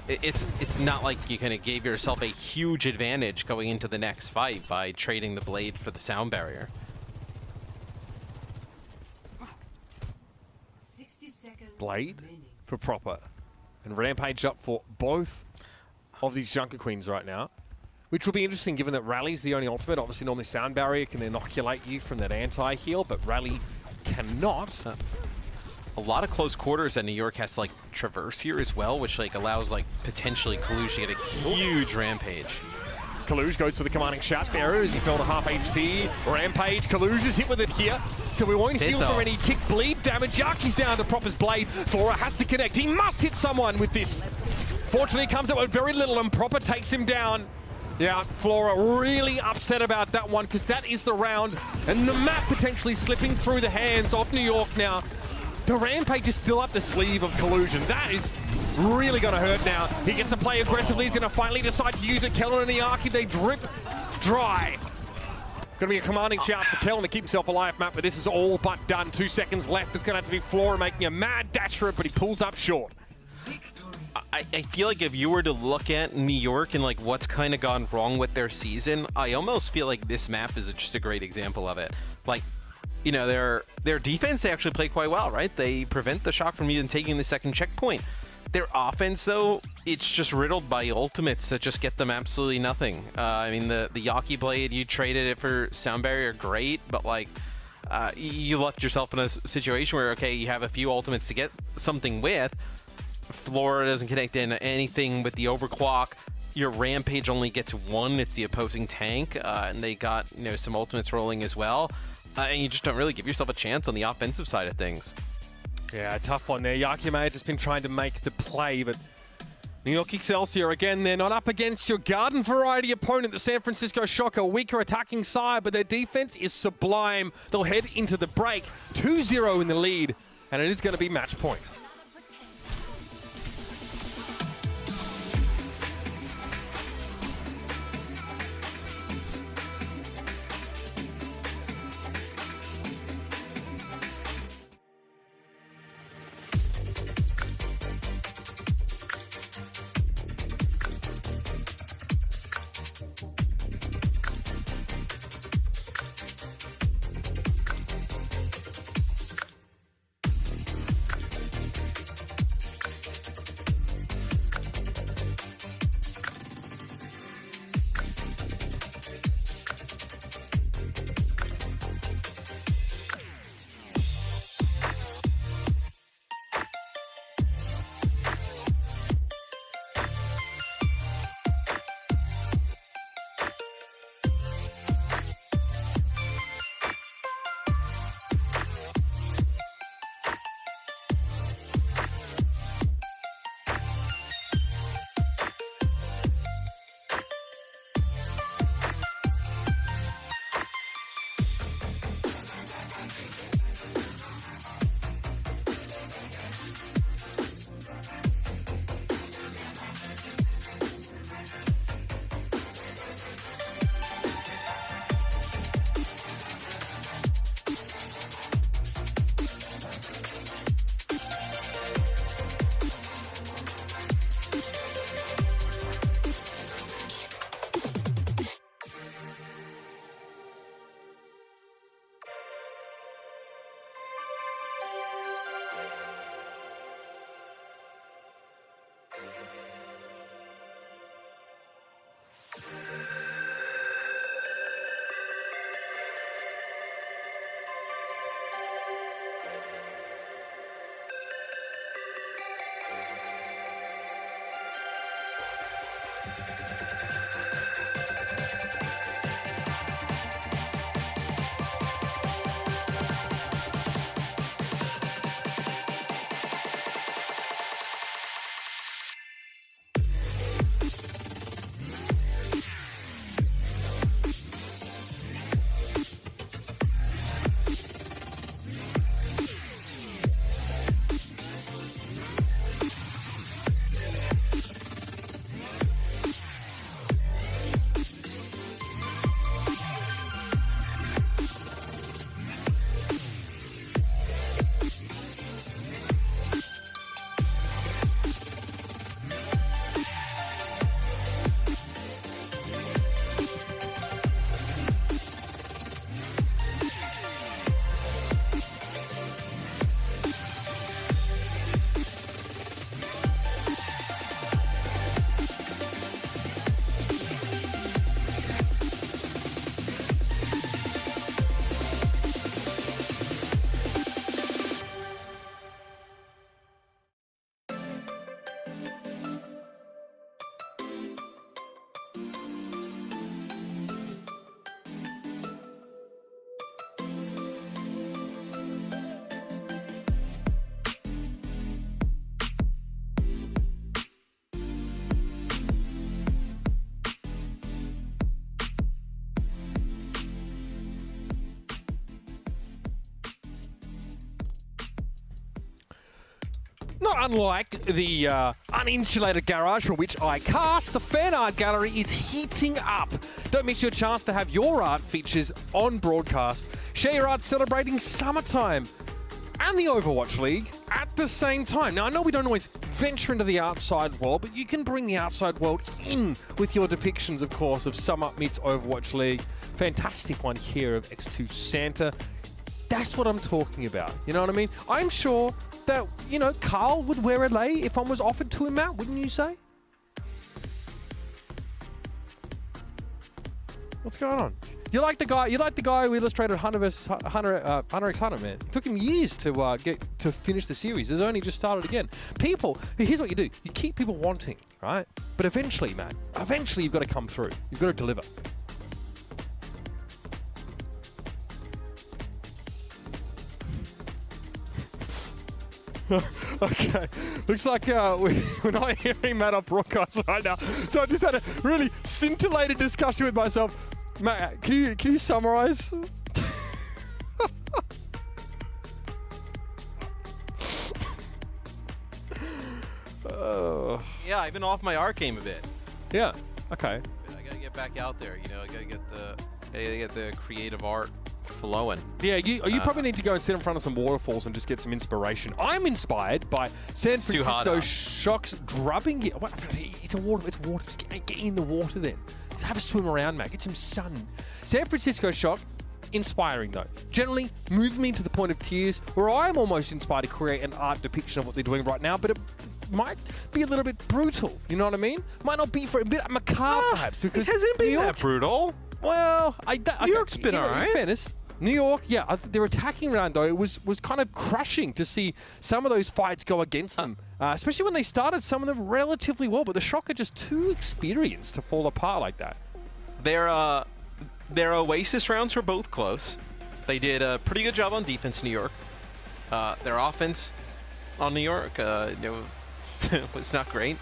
it's not like you kind of gave yourself a huge advantage going into the next fight by trading the blade for the sound barrier. 60 seconds Blade remaining. for proper, and rampage up for both of these Junker Queens right now, which will be interesting given that Rally's the only ultimate. Obviously, normally sound barrier can inoculate you from that anti-heal, but Rally cannot. A lot of close quarters that New York has to like traverse here as well, which like allows like potentially Kaluge to get a huge rampage. Kaluge goes for the commanding shot there as he fell to half HP. Rampage, Kaluge is hit with it here, so we won't feel for any tick bleed damage. Yaki's down to Proper's blade. Flora has to connect. He must hit someone with this. Fortunately, he comes up with very little, and Proper takes him down. Yeah, Flora really upset about that one, because that is the round, and the map potentially slipping through the hands of New York now. The Rampage is still up the sleeve of Collusion. That is really going to hurt now. He gets to play aggressively. He's going to finally decide to use it. Kellen and Iaki, they drip dry. Going to be a commanding shout for Kellen to keep himself alive, Matt, but this is all but done. 2 seconds left. It's going to have to be Flora making a mad dash for it, but he pulls up short. I feel like if you were to look at New York and like what's kind of gone wrong with their season, I almost feel like this map is just a great example of it. Like, you know, their defense, they actually play quite well, right? They prevent the shock from even taking the second checkpoint. Their offense, though, it's just riddled by ultimates that just get them absolutely nothing. I mean, the Yaki Blade, you traded it for Sound Barrier, great, but like, you left yourself in a situation where, okay, you have a few ultimates to get something with. Flora doesn't connect in anything with the overclock. Your Rampage only gets one. It's the opposing tank, and they got, you know, some ultimates rolling as well. And you just don't really give yourself a chance on the offensive side of things. Yeah, tough one there. Yaki may have just been trying to make the play, but New York Excelsior, again, they're not up against your garden variety opponent, the San Francisco Shock, a weaker attacking side, but their defense is sublime. They'll head into the break, 2-0 in the lead, and it is going to be match point. not unlike the uninsulated garage from which I cast, the fan art gallery is heating up. Don't miss your chance to have your art features on broadcast. Share your art celebrating summertime and the Overwatch League at the same time. Now, I know we don't always venture into the outside world, but you can bring the outside world in with your depictions, of course, of Summer meets Overwatch League. Fantastic one here of X2 Santa. That's what I'm talking about. You know what I mean? I'm sure that, you know, Carl would wear a lei if one was offered to him, Matt, wouldn't you say? What's going on? You like the guy who illustrated Hunter x Hunter, man. It took him years to finish the series. It's only just started again. People, here's what you do. You keep people wanting, right? But eventually, Matt, you've got to come through. You've got to deliver. Okay, looks like we're not hearing Matt on broadcast right now. So I just had a really scintillated discussion with myself. Matt, can you summarize? Oh. Yeah, I've been off my art game a bit. Yeah. Okay. I gotta get back out there. You know, I gotta get the creative art flowing. Yeah, you probably need to go and sit in front of some waterfalls and just get some inspiration. I'm inspired by San Francisco Shock's drubbing. It's water. Just get in the water then. Just have a swim around, Matt. Get some sun. San Francisco Shock, inspiring though. Generally, move me to the point of tears, where I'm almost inspired to create an art depiction of what they're doing right now, but it might be a little bit brutal. You know what I mean? Might not be for a bit macabre, perhaps, because it hasn't been that brutal. Well, New York's been all right. In fairness, New York, yeah, their attacking round though was kind of crushing to see some of those fights go against them, especially when they started some of them relatively well. But the Shock are just too experienced to fall apart like that. Their Oasis rounds were both close. They did a pretty good job on defense, New York. Their offense on New York was not great.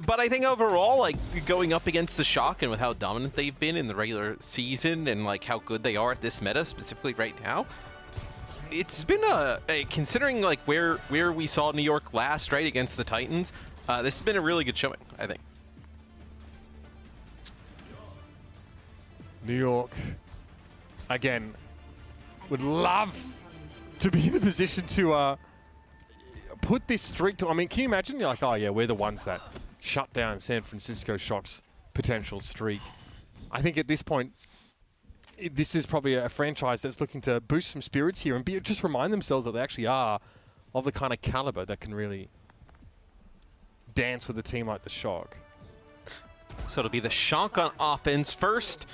But I think overall, like, going up against the Shock and with how dominant they've been in the regular season and like how good they are at this meta specifically right now, it's been considering like where we saw New York last, right, against the Titans, this has been a really good showing, I think. New York, again, would love to be in the position to put this streak to. I mean, can you imagine? You're like, oh yeah, we're the ones that shut down San Francisco Shock's potential streak. I think at this point, this is probably a franchise that's looking to boost some spirits here and just remind themselves that they actually are of the kind of caliber that can really dance with a team like the Shock. So it'll be the Shock on offense first.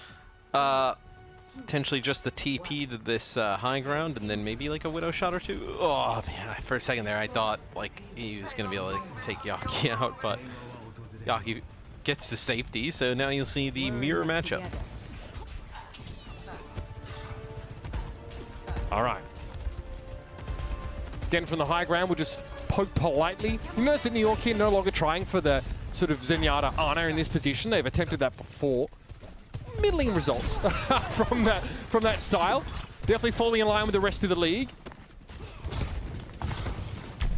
Potentially just the TP to this high ground, and then maybe like a Widow shot or two. Oh man, for a second there I thought like he was gonna be able to take Yaki out, but Yaki gets to safety, so now you'll see the mirror matchup. All right. Again, from the high ground, we'll just poke politely. You notice that New York here no longer trying for the sort of Zenyatta Ana in this position. They've attempted that before. Middling results from that style. Definitely falling in line with the rest of the league.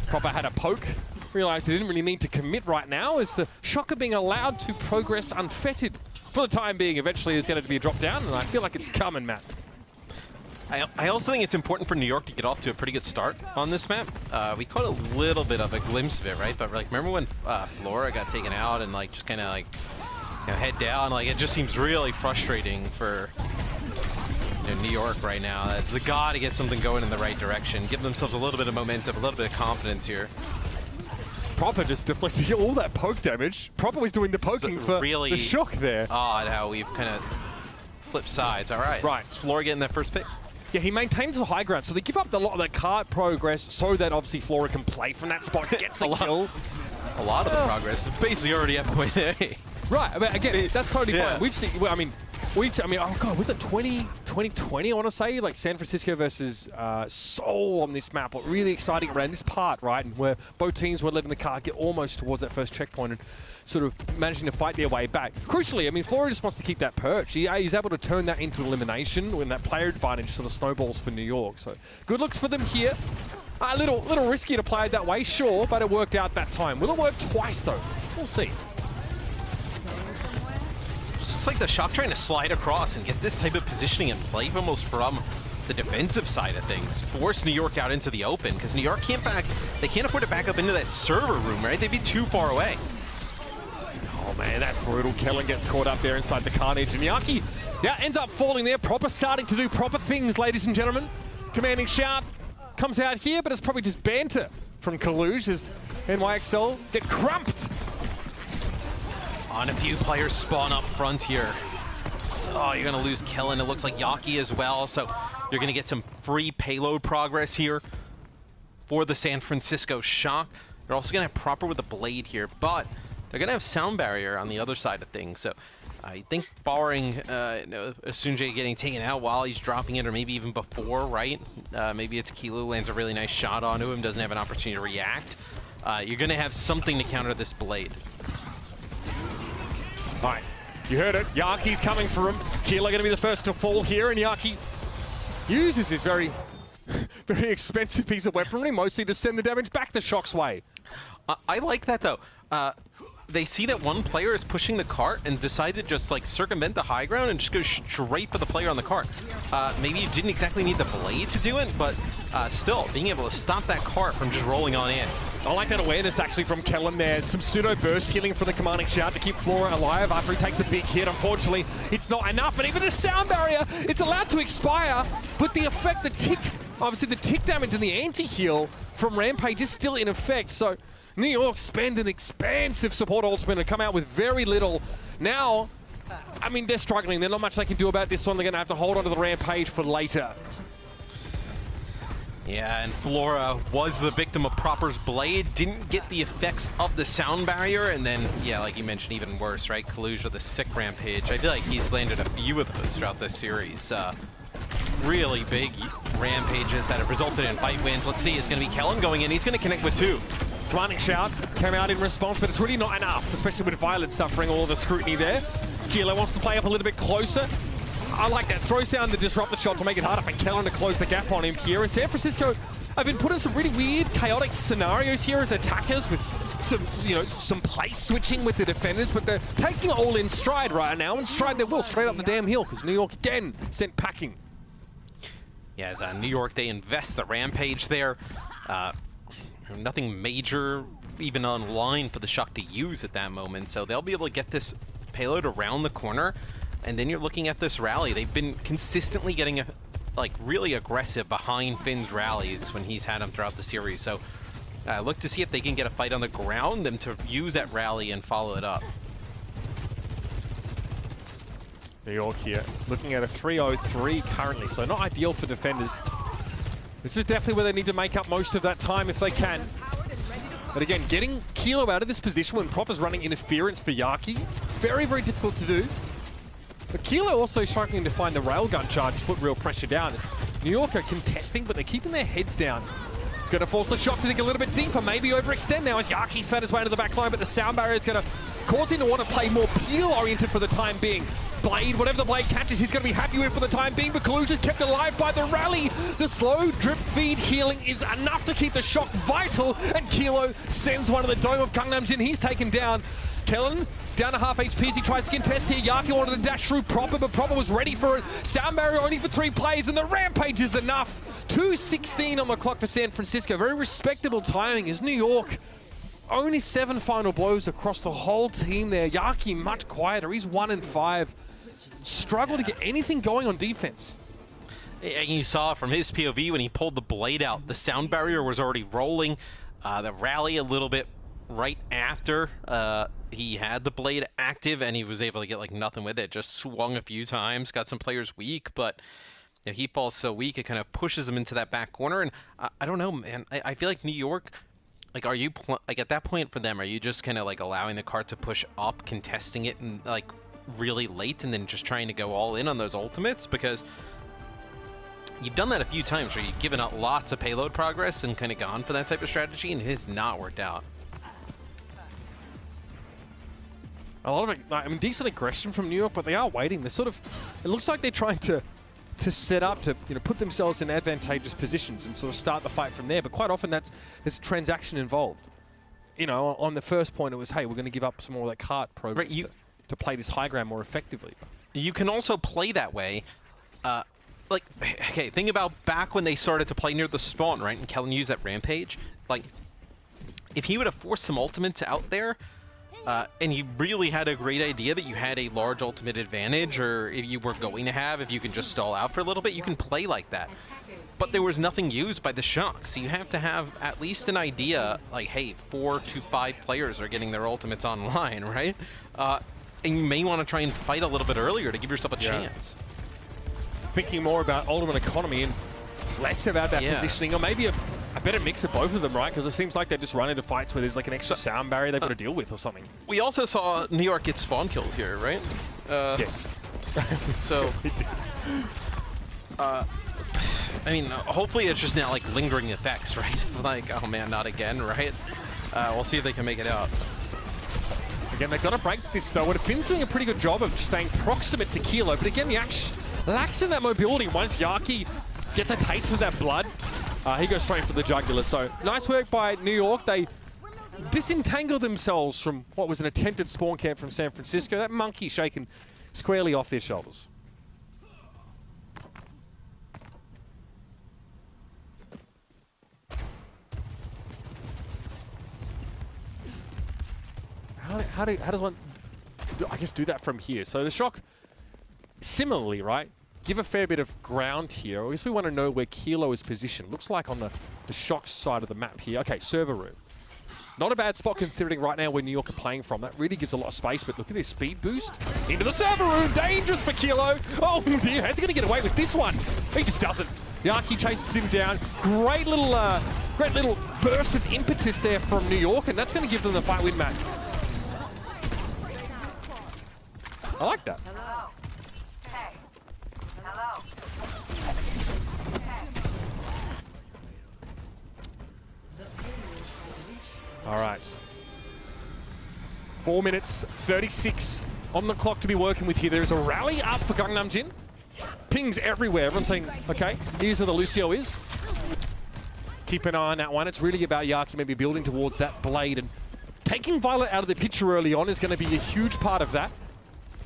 Proper had a poke. Realized they didn't really need to commit right now as the Shock are being allowed to progress unfettered. For the time being, eventually there's going to be a drop down, and I feel like it's coming, Matt. I also think it's important for New York to get off to a pretty good start on this map. We caught a little bit of a glimpse of it, right? But like, remember when Flora got taken out and like just kind of like, you know, head down? Like, it just seems really frustrating for New York right now. They got to get something going in the right direction, give themselves a little bit of momentum, a little bit of confidence here. Proper just deflecting all that poke damage. Proper was doing the poking for really the Shock there. Odd how we've kind of flipped sides. All right. Right. Is Flora getting that first pick? Yeah, he maintains the high ground, so they give up a lot of the card progress so that obviously Flora can play from that spot, gets a kill. A lot of the progress is basically already at point A. Right, but again, that's totally fine. We've seen, well, I mean, oh god, was it 2020, I want to say? Like San Francisco versus Seoul on this map. What really exciting around this part, right? And where both teams were letting the card get almost towards that first checkpoint and sort of managing to fight their way back. Crucially, I mean, Flora just wants to keep that perch. He's able to turn that into elimination when that player advantage sort of snowballs for New York. So good looks for them here. A little risky to play it that way, sure, but it worked out that time. Will it work twice, though? We'll see. Looks like the Shock trying to slide across and get this type of positioning and play almost from the defensive side of things. Force New York out into the open, because New York can't afford to back up into that server room, right? They'd be too far away. Oh man, that's brutal. Kellen gets caught up there inside the carnage, and Yaki, yeah, ends up falling there. Proper starting to do proper things, ladies and gentlemen. Commanding shout comes out here, but it's probably just banter from Kaluge as NYXL get crumped. On a few players spawn up front here. Oh, you're gonna lose Kellen. It looks like Yaki as well, so you're gonna get some free payload progress here for the San Francisco Shock. They're also gonna have Proper with the Blade here, but they're gonna have Sound Barrier on the other side of things. So I think barring Asunjae getting taken out while he's dropping it, or maybe even before, right? Maybe it's Kilo lands a really nice shot onto him, doesn't have an opportunity to react. You're gonna have something to counter this Blade. All right, you heard it. Yaki's coming for him. Kilo going to be the first to fall here, and Yaki uses his very expensive piece of weaponry, mostly to send the damage back the Shock's way. I like that, though. They see that one player is pushing the cart and decide to just like circumvent the high ground and just go straight for the player on the cart. Maybe you didn't exactly need the Blade to do it, but still, being able to stop that cart from just rolling on in. I like that awareness actually from Kellen there. Some pseudo burst healing for the commanding shout to keep Flora alive after he takes a big hit. Unfortunately, it's not enough, and even the Sound Barrier, it's allowed to expire, but the effect, the tick, obviously the tick damage and the anti-heal from Rampage is still in effect. So New York spend an expansive support ultimate and come out with very little. Now, I mean, they're struggling. There's not much they can do about this one. They're going to have to hold on to the Rampage for later. Yeah, and Flora was the victim of Proper's Blade, didn't get the effects of the Sound Barrier, and then, yeah, like you mentioned, even worse, right? Kaluge with a sick Rampage. I feel like he's landed a few of those throughout this series. Really big Rampages that have resulted in fight wins. Let's see, it's going to be Kellen going in. He's going to connect with 2. Commanding shout came out in response, but it's really not enough, especially with Violet suffering all the scrutiny there. Kilo wants to play up a little bit closer. I like that. Throws down the disrupt the shot to make it harder for Kellen to close the gap on him here. And San Francisco have been put in some really weird, chaotic scenarios here as attackers with some, some place switching with the defenders, but they're taking it all in stride right now, and stride they will, straight up the damn hill, because New York again sent packing. Yeah, as New York, they invest the Rampage there. Nothing major even online for the Shock to use at that moment, so they'll be able to get this payload around the corner. And then you're looking at this rally. They've been consistently getting really aggressive behind Finn's rallies when he's had them throughout the series. So look to see if they can get a fight on the ground, them to use that rally and follow it up. New York here, looking at a 3-0-3 currently, so not ideal for defenders. This is definitely where they need to make up most of that time if they can. But again, getting Kilo out of this position when Proper's running interference for Yaki, very, very difficult to do. But Kilo also struggling to find the railgun charge to put real pressure down. As New York are contesting, but they're keeping their heads down. It's going to force the Shock to dig a little bit deeper, maybe overextend now as Yaki's found his way to the back line, but the Sound Barrier is going to cause him to want to play more peel-oriented for the time being. Blade, whatever the Blade catches, he's going to be happy with for the time being, but Kaluge is kept alive by the rally. The slow drip feed healing is enough to keep the Shock vital, and Kilo sends one of the Dome of Gangnam's in. He's taken down. Kellen down to half HP as he tries to contest here. Yaki wanted to dash through Proper, but Proper was ready for it. Sound Barrier only for 3 players, and the Rampage is enough. 2:16 on the clock for San Francisco. Very respectable timing as New York only 7 final blows across the whole team there. Yaki much quieter. He's 1-5. Struggle to get anything going on defense. And you saw from his POV when he pulled the Blade out, the Sound Barrier was already rolling. The rally a little bit right after he had the Blade active, and he was able to get like nothing with it. Just swung a few times, got some players weak, but he falls so weak it kind of pushes him into that back corner. And I don't know, man. I feel like New York, like, are you like at that point for them? Are you just kind of like allowing the cart to push up, contesting it, and like really late, and then just trying to go all in on those ultimates? Because you've done that a few times where you've given out lots of payload progress and kind of gone for that type of strategy, and it has not worked out. A lot of, decent aggression from New York, but they are waiting. They're sort of, it looks like they're trying to to set up to put themselves in advantageous positions and sort of start the fight from there. But quite often there's a transaction involved. On the first point it was, hey, we're going to give up some more of that cart progress to play this high ground more effectively. You can also play that way. Like, okay, think about back when they started to play near the spawn, right? And Kellen used that rampage. Like, if he would have forced some ultimates out there, and you really had a great idea that you had a large ultimate advantage, or if you were going to have, if you can just stall out for a little bit, you can play like that. But there was nothing used by the Shock, so you have to have at least an idea, like, hey, 4 to 5 players are getting their ultimates online, right? And you may want to try and fight a little bit earlier to give yourself a chance. Thinking more about ultimate economy and less about that positioning, or maybe a better mix of both of them, right? Because it seems like they just run into fights where there's like an extra sound barrier they've got to deal with or something. We also saw New York get spawn killed here, right? Yes. So, I mean, hopefully it's just not like lingering effects, right? Like, oh man, not again, right? We'll see if they can make it out. Again, they've got to break this though, and Finn's doing a pretty good job of staying proximate to Kilo, but again, Yaksh lacks in that mobility. Once Yaki gets a taste of that blood, he goes straight for the jugular. So nice work by New York. They disentangle themselves from what was an attempted spawn camp from San Francisco. That monkey shaken squarely off their shoulders. How does one, I guess, do that from here? So the Shock, similarly, right, give a fair bit of ground here. I guess we want to know where Kilo is positioned. Looks like on the Shock's side of the map here. Okay, server room. Not a bad spot considering right now where New York are playing from. That really gives a lot of space, but look at this speed boost. Into the server room, dangerous for Kilo. Oh dear, how's he gonna get away with this one? He just doesn't. Yaki chases him down. Great little burst of impetus there from New York, and that's gonna give them the fight win, Matt. I like that. Hello. Hey. Hello. All right. 4 minutes, 36 on the clock to be working with here. There's a rally up for Gangnam Jin. Pings everywhere. Everyone's saying, okay, here's where the Lucio is. Keep an eye on that one. It's really about Yaki maybe building towards that blade, and taking Violet out of the picture early on is going to be a huge part of that.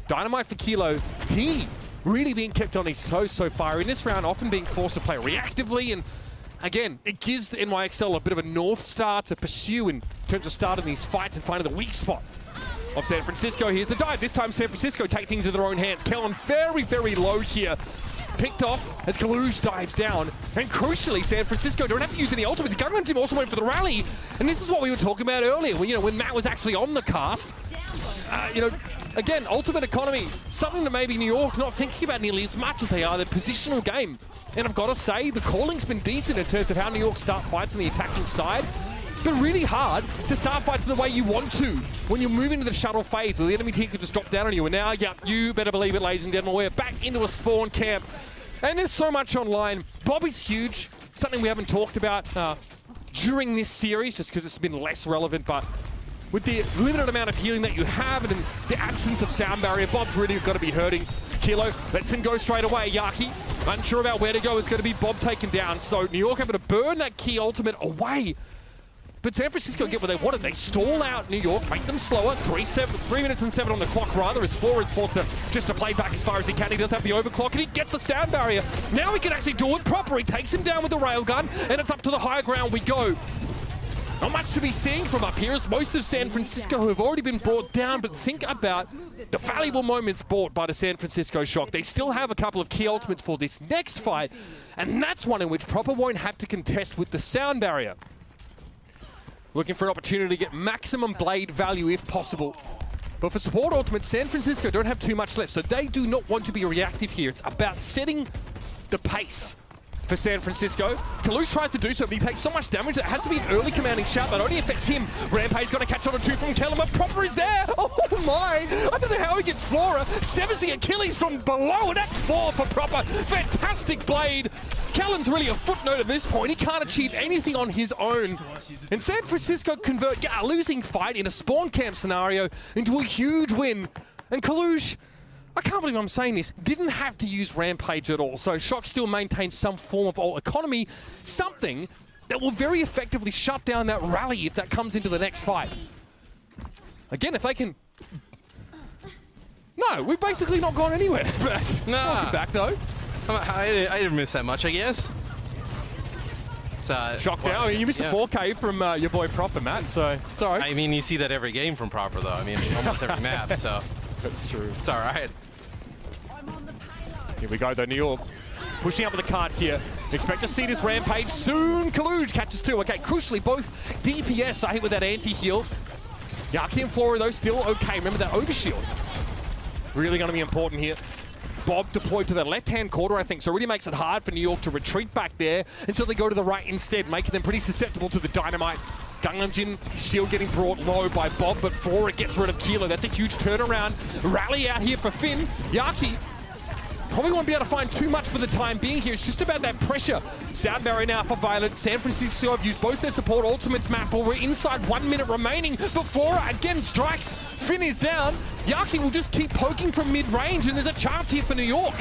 Dynamite for Kilo, he really being kept on his toes so far in this round, often being forced to play reactively, and again, it gives the NYXL a bit of a North Star to pursue in terms of starting these fights and finding the weak spot of San Francisco. Here's the dive. This time San Francisco take things in their own hands. Kellen very, very low here. Picked off as Kalush dives down. And crucially, San Francisco don't have to use any ultimates. Gunman team also went for the rally. And this is what we were talking about earlier, when Matt was actually on the cast. Again, ultimate economy, something that maybe New York not thinking about nearly as much as they are, the positional game. And I've got to say, the calling's been decent in terms of how New York start fights on the attacking side, but really hard to start fights in the way you want to when you move into the shuttle phase where the enemy team could just drop down on you. And now, you better believe it, ladies and gentlemen, we're back into a spawn camp. And there's so much online. Bobby's huge, something we haven't talked about during this series, just because it's been less relevant, but with the limited amount of healing that you have and in the absence of sound barrier, Bob's really got to be hurting. Kilo lets him go straight away. Yaki, unsure about where to go. It's going to be Bob taken down. So New York having to burn that key ultimate away. But San Francisco get what they wanted. They stall out New York, make them slower. 3 minutes and 7 on the clock, rather, as Forward's forced to play back as far as he can. He does have the overclock, and he gets the sound barrier. Now he can actually do it proper. He takes him down with the railgun, and it's up to the higher ground we go. Not much to be seeing from up here, as most of San Francisco have already been brought down, but think about the valuable moments bought by the San Francisco Shock. They still have a couple of key ultimates for this next fight, and that's one in which Proper won't have to contest with the sound barrier. Looking for an opportunity to get maximum blade value if possible. But for support ultimates, San Francisco don't have too much left, so they do not want to be reactive here. It's about setting the pace for San Francisco. Kalush tries to do so, but he takes so much damage. It has to be an early commanding shout that only affects him. Rampage got to catch on to 2 from Kellen, but Proper is there. Oh my! I don't know how he gets Flora. Severs the Achilles from below, and that's 4 for Proper. Fantastic blade. Kellen's really a footnote at this point. He can't achieve anything on his own. And San Francisco convert a losing fight in a spawn camp scenario into a huge win. And Kalush, I can't believe I'm saying this, didn't have to use Rampage at all. So Shock still maintains some form of ult economy, something that will very effectively shut down that rally if that comes into the next fight. Again, if they can... No, we've basically not gone anywhere. But welcome back, though. I didn't miss that much, I guess. Shock now. I mean, you missed the 4K from your boy Proper, Matt, so it's all right. I mean, you see that every game from Proper, though. I mean, almost every map, so... That's true. It's all right. Here we go, though, New York. Pushing up with the card here. Expect to see this Rampage soon. Kaluj catches 2. Okay, crucially, both DPS are hit with that anti-heal. Yaki and Flora, though, still okay. Remember that overshield. Really going to be important here. Bob deployed to the left-hand quarter, I think, so it really makes it hard for New York to retreat back there, and so they go to the right instead, making them pretty susceptible to the dynamite. Gangnam Jin shield getting brought low by Bob, but Flora gets rid of Kilo. That's a huge turnaround. Rally out here for Finn. Yaki probably won't be able to find too much for the time being here. It's just about that pressure. Sound barrier now for Violet. San Francisco have used both their support ultimates map, but we're inside 1 minute remaining. But Flora again strikes. Finn is down. Yaki will just keep poking from mid-range, and there's a chance here for New York.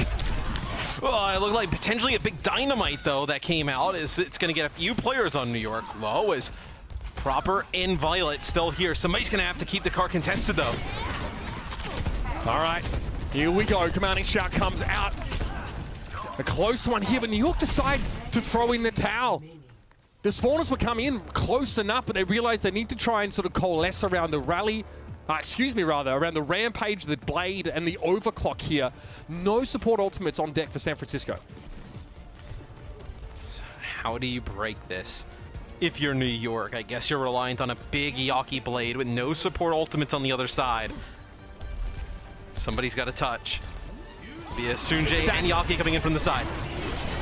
Well, it looked like potentially a big dynamite, though, that came out. It's going to get a few players on New York low as Proper and Violet still here. Somebody's going to have to keep the car contested, though. All right. Here we go, Commanding Shout comes out. A close one here, but New York decide to throw in the towel. The spawners were coming in close enough, but they realized they need to try and sort of coalesce around the rally. Around the Rampage, the Blade, and the Overclock here. No support ultimates on deck for San Francisco. How do you break this? If you're New York, I guess you're reliant on a big Yaki Blade with no support ultimates on the other side. Somebody's got to touch. Via Sunjae and Yaki coming in from the side.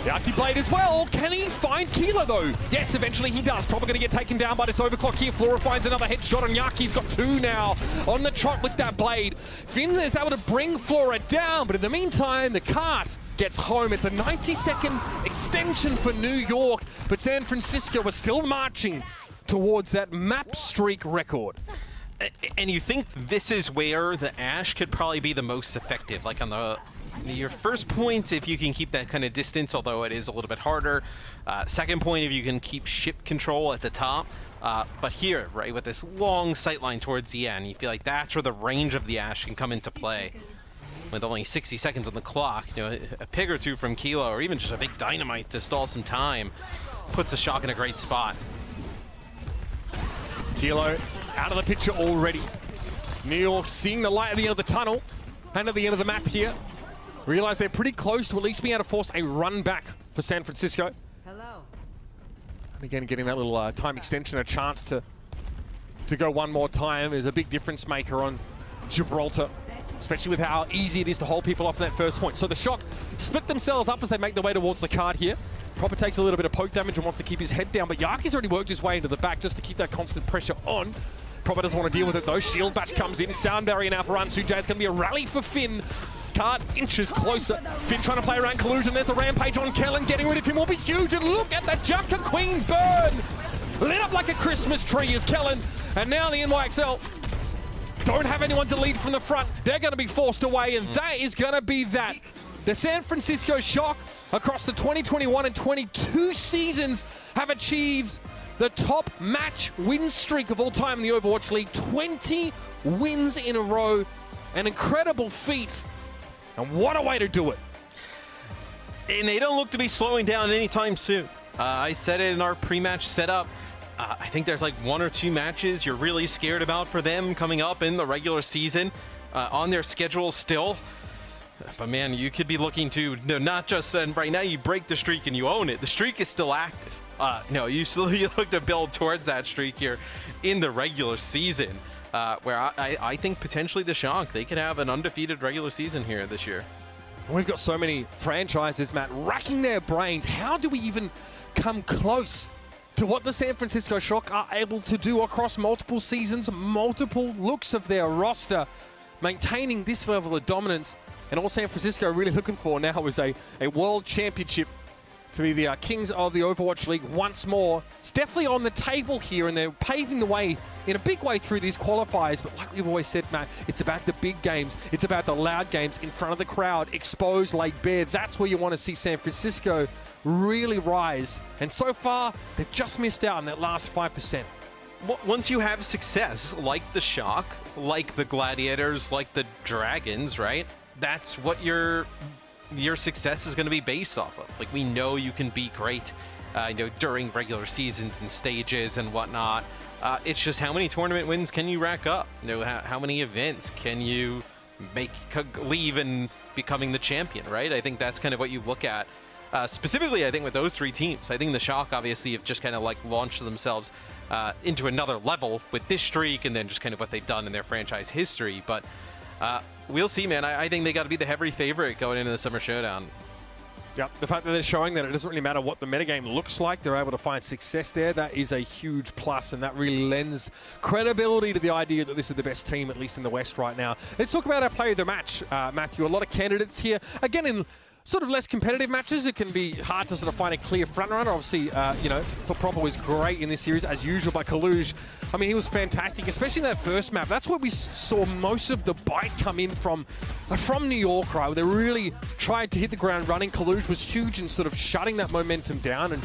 Yaki Blade as well. Can he find Kilo, though? Yes, eventually he does. Probably going to get taken down by this Overclock here. Flora finds another headshot on Yaki. He's got 2 now on the trot with that Blade. Finn is able to bring Flora down, but in the meantime, the cart gets home. It's a 90-second extension for New York, but San Francisco was still marching towards that map streak record. And you think this is where the Ash could probably be the most effective, like on your first point, if you can keep that kind of distance, although it is a little bit harder. Second point, if you can keep ship control at the top. But here, right, with this long sightline towards the end, you feel like that's where the range of the Ash can come into play. With only 60 seconds on the clock, you know, a pig or 2 from Kilo, or even just a big dynamite to stall some time, puts the Shock in a great spot. Kilo out of the picture already. New York seeing the light at the end of the tunnel and at the end of the map here. Realize they're pretty close to at least being able to force a run back for San Francisco. Hello. And again, getting that little time extension, a chance to go one more time is a big difference maker on Gibraltar, especially with how easy it is to hold people off in that first point. So the Shock split themselves up as they make their way towards the card here. Proper takes a little bit of poke damage and wants to keep his head down, but Yaki's already worked his way into the back just to keep that constant pressure on. Proper doesn't want to deal with it though. Shield batch comes in. Sound barrier now for Ansu Jay. It's going to be a rally for Finn. Card inches closer. Finn trying to play around collusion. There's a Rampage on Kellen. Getting rid of him will be huge. And look at that Junker Queen burn. Lit up like a Christmas tree is Kellen. And now the NYXL don't have anyone to lead from the front. They're going to be forced away, and that is going to be that. The San Francisco Shock across the 2021 and 22 seasons have achieved the top match win streak of all time in the Overwatch League. 20 wins in a row. An incredible feat. And what a way to do it. And they don't look to be slowing down anytime soon. I said it in our pre-match setup. I think there's like 1 or 2 matches you're really scared about for them coming up in the regular season on their schedule still. But man, you could be looking to not just right now you break the streak and you own it. The streak is still active. No, you look to build towards that streak here in the regular season, where I think potentially the Shock, they could have an undefeated regular season here this year. We've got so many franchises, Matt, racking their brains. How do we even come close to what the San Francisco Shock are able to do across multiple seasons, multiple looks of their roster, maintaining this level of dominance? And all San Francisco are really looking for now is a world championship to be the kings of the Overwatch League once more. It's definitely on the table here, and they're paving the way in a big way through these qualifiers. But like we've always said, Matt, it's about the big games. It's about the loud games in front of the crowd, exposed, laid bare. That's where you want to see San Francisco really rise. And so far, they've just missed out on that last 5%. Once you have success, like the Shock, like the Gladiators, like the Dragons, right? That's what your success is going to be based off of. Like, we know you can be great, during regular seasons and stages and whatnot. It's just how many tournament wins can you rack up? How many events can you leave and becoming the champion, right? I think that's kind of what you look at. Specifically, I think with those three teams, I think the Shock obviously have just kind of like launched themselves into another level with this streak and then just kind of what they've done in their franchise history. But we'll see, man. I think they got to be the heavy favorite going into the Summer Showdown. Yeah, the fact that they're showing that it doesn't really matter what the metagame looks like, they're able to find success there, that is a huge plus, and that really lends credibility to the idea that this is the best team, at least in the West right now. Let's talk about our player of the match, Matthew. A lot of candidates here. Again, in sort of less competitive matches, it can be hard to sort of find a clear frontrunner. Obviously, Proper was great in this series, as usual, by Kaluj. I mean, he was fantastic, especially in that first map. That's where we saw most of the bite come in from New York, right? Where they really tried to hit the ground running. Kaluj was huge in sort of shutting that momentum down. And,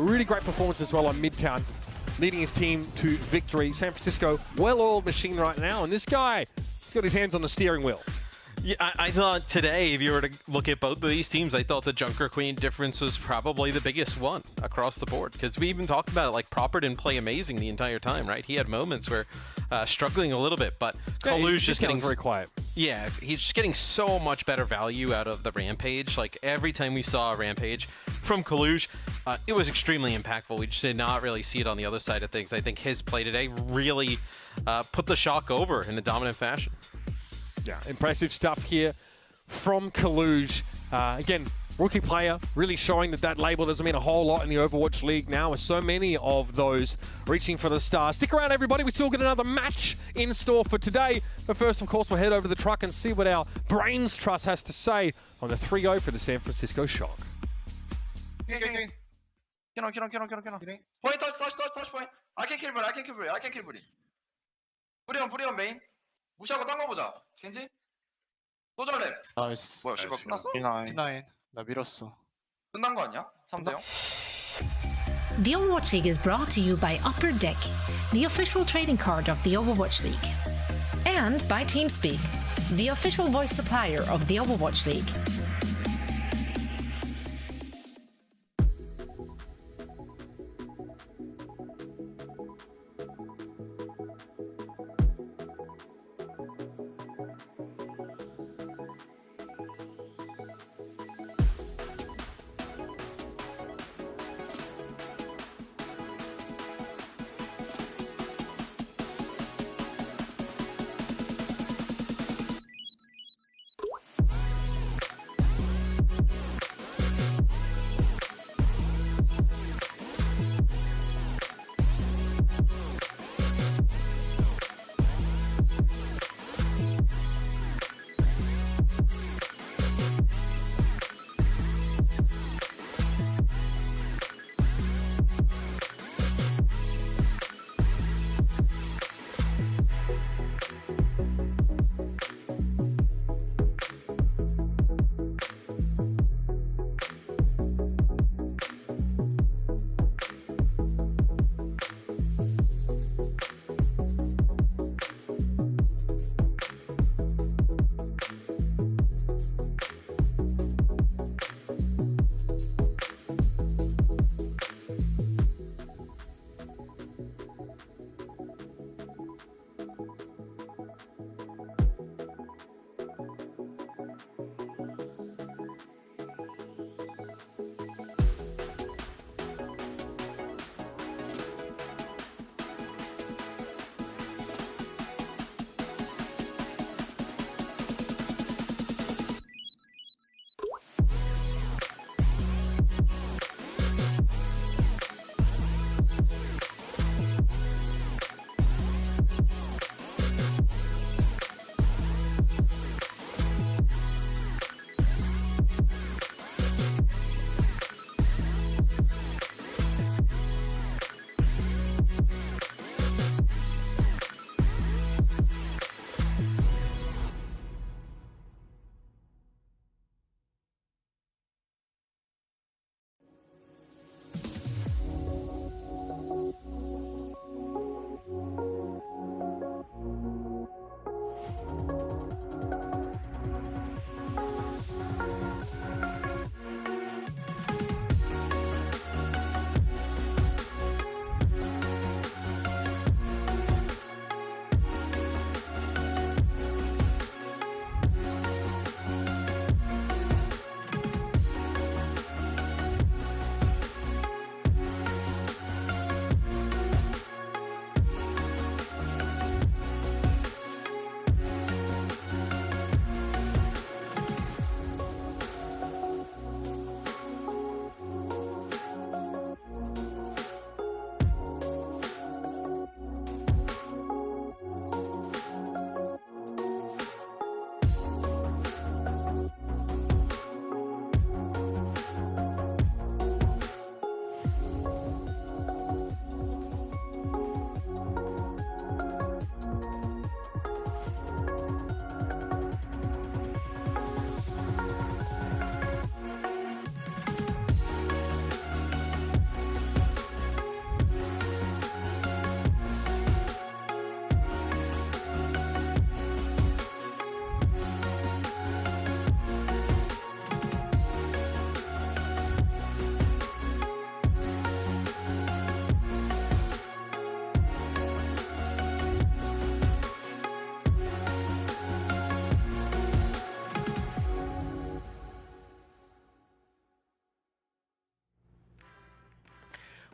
really great performance as well on Midtown, leading his team to victory. San Francisco, well-oiled machine right now. And this guy, he's got his hands on the steering wheel. Yeah, I thought today, if you were to look at both of these teams, I thought the Junker Queen difference was probably the biggest one across the board. Because we even talked about it, like, Proper didn't play amazing the entire time, right? He had moments where struggling a little bit, but Kaluj just getting very quiet. Yeah, he's just getting so much better value out of the Rampage. Like, every time we saw a Rampage from Kaluj, it was extremely impactful. We just did not really see it on the other side of things. I think his play today really put the Shock over in a dominant fashion. Yeah, impressive stuff here from Kaluj. Again, rookie player, really showing that label doesn't mean a whole lot in the Overwatch League now, with so many of those reaching for the stars. Stick around, everybody. We still got another match in store for today. But first, of course, we'll head over to the truck and see what our Brains Trust has to say on the 3-0 for the San Francisco Shock. Point, touch point. I can kill Buri. Put on main. 무시하고 딴 거 보자. 겐지? 소절랩. 나이스. 뭐야, 씨발 끝났어? P9. 나 밀었어. 끝난 거 아니야? 3대 0? The Overwatch League is brought to you by Upper Deck, the official trading card of the Overwatch League. And by TeamSpeak, the official voice supplier of the Overwatch League.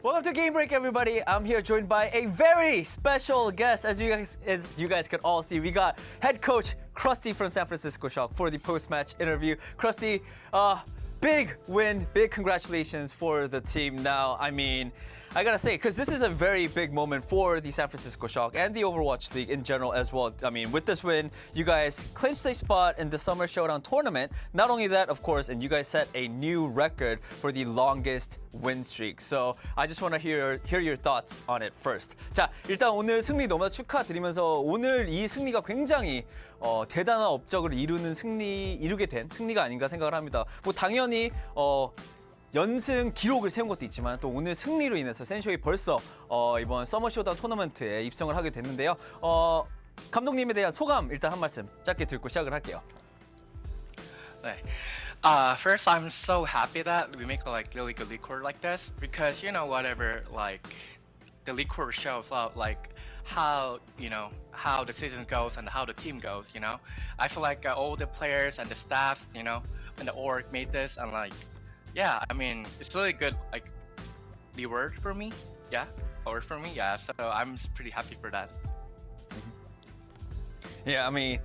Welcome to Game Break, everybody. I'm here joined by a very special guest. As you guys can all see, we got head coach Krusty from San Francisco Shock for the post-match interview. Krusty, big win, big congratulations for the team. Now, I mean, I gotta say, because this is a very big moment for the San Francisco Shock and the Overwatch League in general as well. I mean, with this win, you guys clinched a spot in the Summer Showdown tournament. Not only that, of course, and you guys set a new record for the longest win streak. So I just want to hear your thoughts on it first. 자, 일단 오늘 승리 너무나 축하드리면서 오늘 이 승리가 굉장히 대단한 업적을 이루게 된 승리가 아닌가 생각을 합니다. 뭐 당연히 연승 기록을 세운 것도 있지만 또 오늘 승리로 인해서 센쇼이 벌써 이번 서머 쇼다운 토너먼트에 입성을 하게 됐는데요. 감독님에 대한 소감 일단 한 말씀 짧게 듣고 시작을 할게요. 네. First, I'm so happy that we make like really good league court like this because whatever like the league court shows out like how the season goes and how the team goes. I feel like all the players and the staff and the org made this and like. Yeah, I mean, it's really good, like, the word for me, yeah, so I'm pretty happy for that. Yeah, I mean,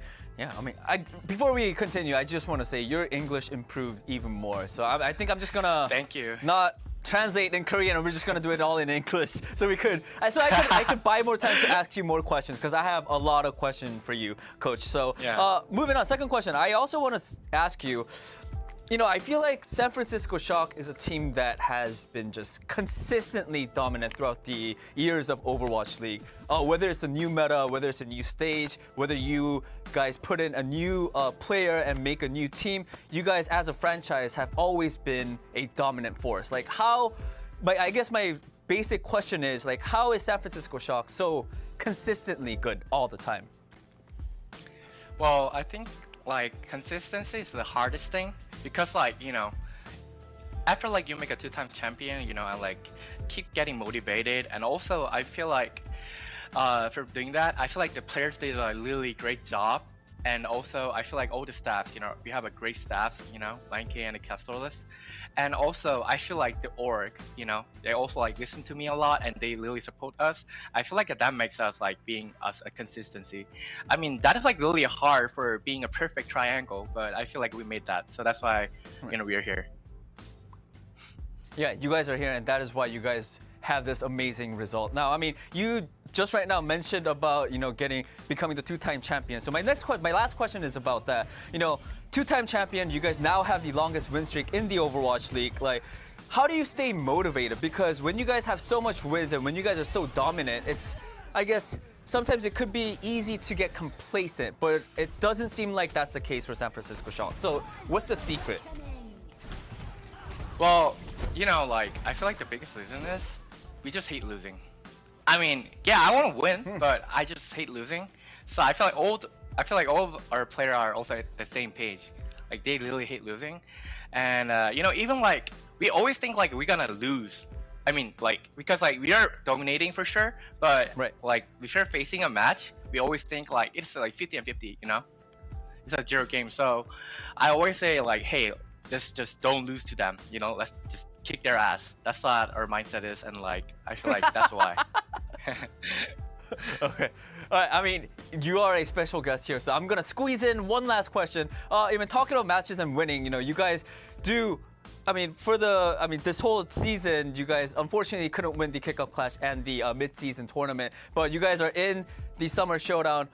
before we continue, I just want to say your English improved even more, so I think I'm just gonna Thank you. Not translate in Korean, and we're just gonna do it all in English, so I could buy more time to ask you more questions, because I have a lot of questions for you, Coach. So, yeah. Moving on, second question, I also want to ask you, I feel like San Francisco Shock is a team that has been just consistently dominant throughout the years of Overwatch League. Whether it's a new meta, whether it's a new stage, whether you guys put in a new player and make a new team, you guys as a franchise have always been a dominant force. Like I guess my basic question is like, how is San Francisco Shock so consistently good all the time? Well, I think like consistency is the hardest thing because like after like you make a two-time champion and like keep getting motivated, and also I feel like for doing that I feel like the players did a really great job, and also I feel like all the staff we have a great staff 9K and the Castellus, and also I feel like the org they also like listen to me a lot and they really support us. I feel like that makes us like being us a consistency. I mean that is like really hard for being a perfect triangle, but I feel like we made that, so that's why we are here. Yeah, you guys are here, and that is why you guys have this amazing result. Now, I mean, you just right now mentioned about becoming the two-time champion. So my last question is about that. Two-time champion, you guys now have the longest win streak in the Overwatch League. Like, how do you stay motivated? Because when you guys have so much wins and when you guys are so dominant, I guess sometimes it could be easy to get complacent, but it doesn't seem like that's the case for San Francisco Shock. So what's the secret? Well, like I feel like the biggest reason is we just hate losing. I mean, yeah, I want to win, but I just hate losing. So I feel like all of our players are also at the same page. Like they really hate losing, and even like we always think like we're gonna lose. I mean, like because like we are dominating for sure, but like if you're facing a match, we always think like it's like 50 and 50. It's a 0 game. So I always say like, hey, just don't lose to them. Let's just kick their ass. That's what our mindset is, and like I feel like that's why. Okay. All right, I mean, you are a special guest here, so I'm gonna squeeze in one last question. Even talking about matches and winning, you guys do. I mean, this whole season, you guys unfortunately couldn't win the Kickoff Clash and the mid-season tournament, but you guys are in the Summer Showdown.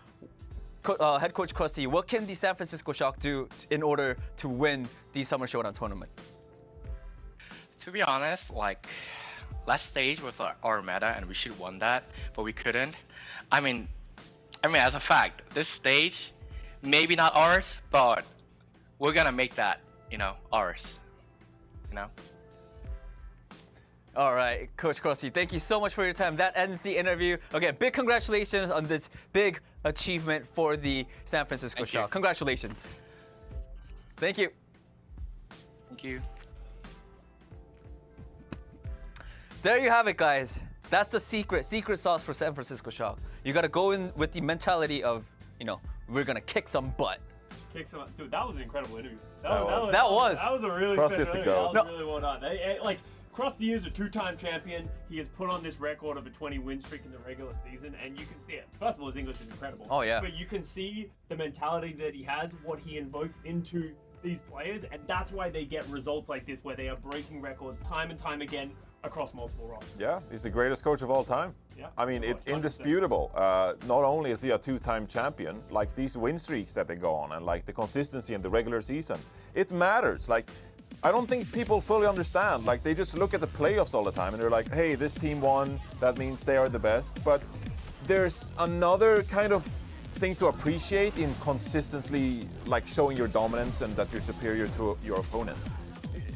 Head coach Krusty, what can the San Francisco Shock do in order to win the Summer Showdown tournament? To be honest, like last stage was our meta, and we should have won that, but we couldn't. I mean, as a fact, this stage, maybe not ours, but we're gonna make that, ours. All right, Coach Krusty, thank you so much for your time. That ends the interview. Again, big congratulations on this big achievement for the San Francisco Shock. Congratulations. Thank you. Thank you. There you have it, guys. That's the secret sauce for San Francisco Shock. You got to go in with the mentality of, we're going to kick some butt. Dude, that was an incredible interview. That was a really Cross special this interview. go. That was really well done. Like, Krusty is a 2-time champion. He has put on this record of a 20-win streak in the regular season, and you can see it. First of all, his English is incredible. Oh, yeah. But you can see the mentality that he has, what he invokes into these players, and that's why they get results like this, where they are breaking records time and time again across multiple rosters. Yeah, he's the greatest coach of all time. Yeah. I mean, it's indisputable. Not only is he a 2-time champion, like these win streaks that they go on, and like the consistency in the regular season, it matters. Like, I don't think people fully understand. Like, they just look at the playoffs all the time and they're like, hey, this team won, that means they are the best. But there's another kind of thing to appreciate in consistently like showing your dominance and that you're superior to your opponent.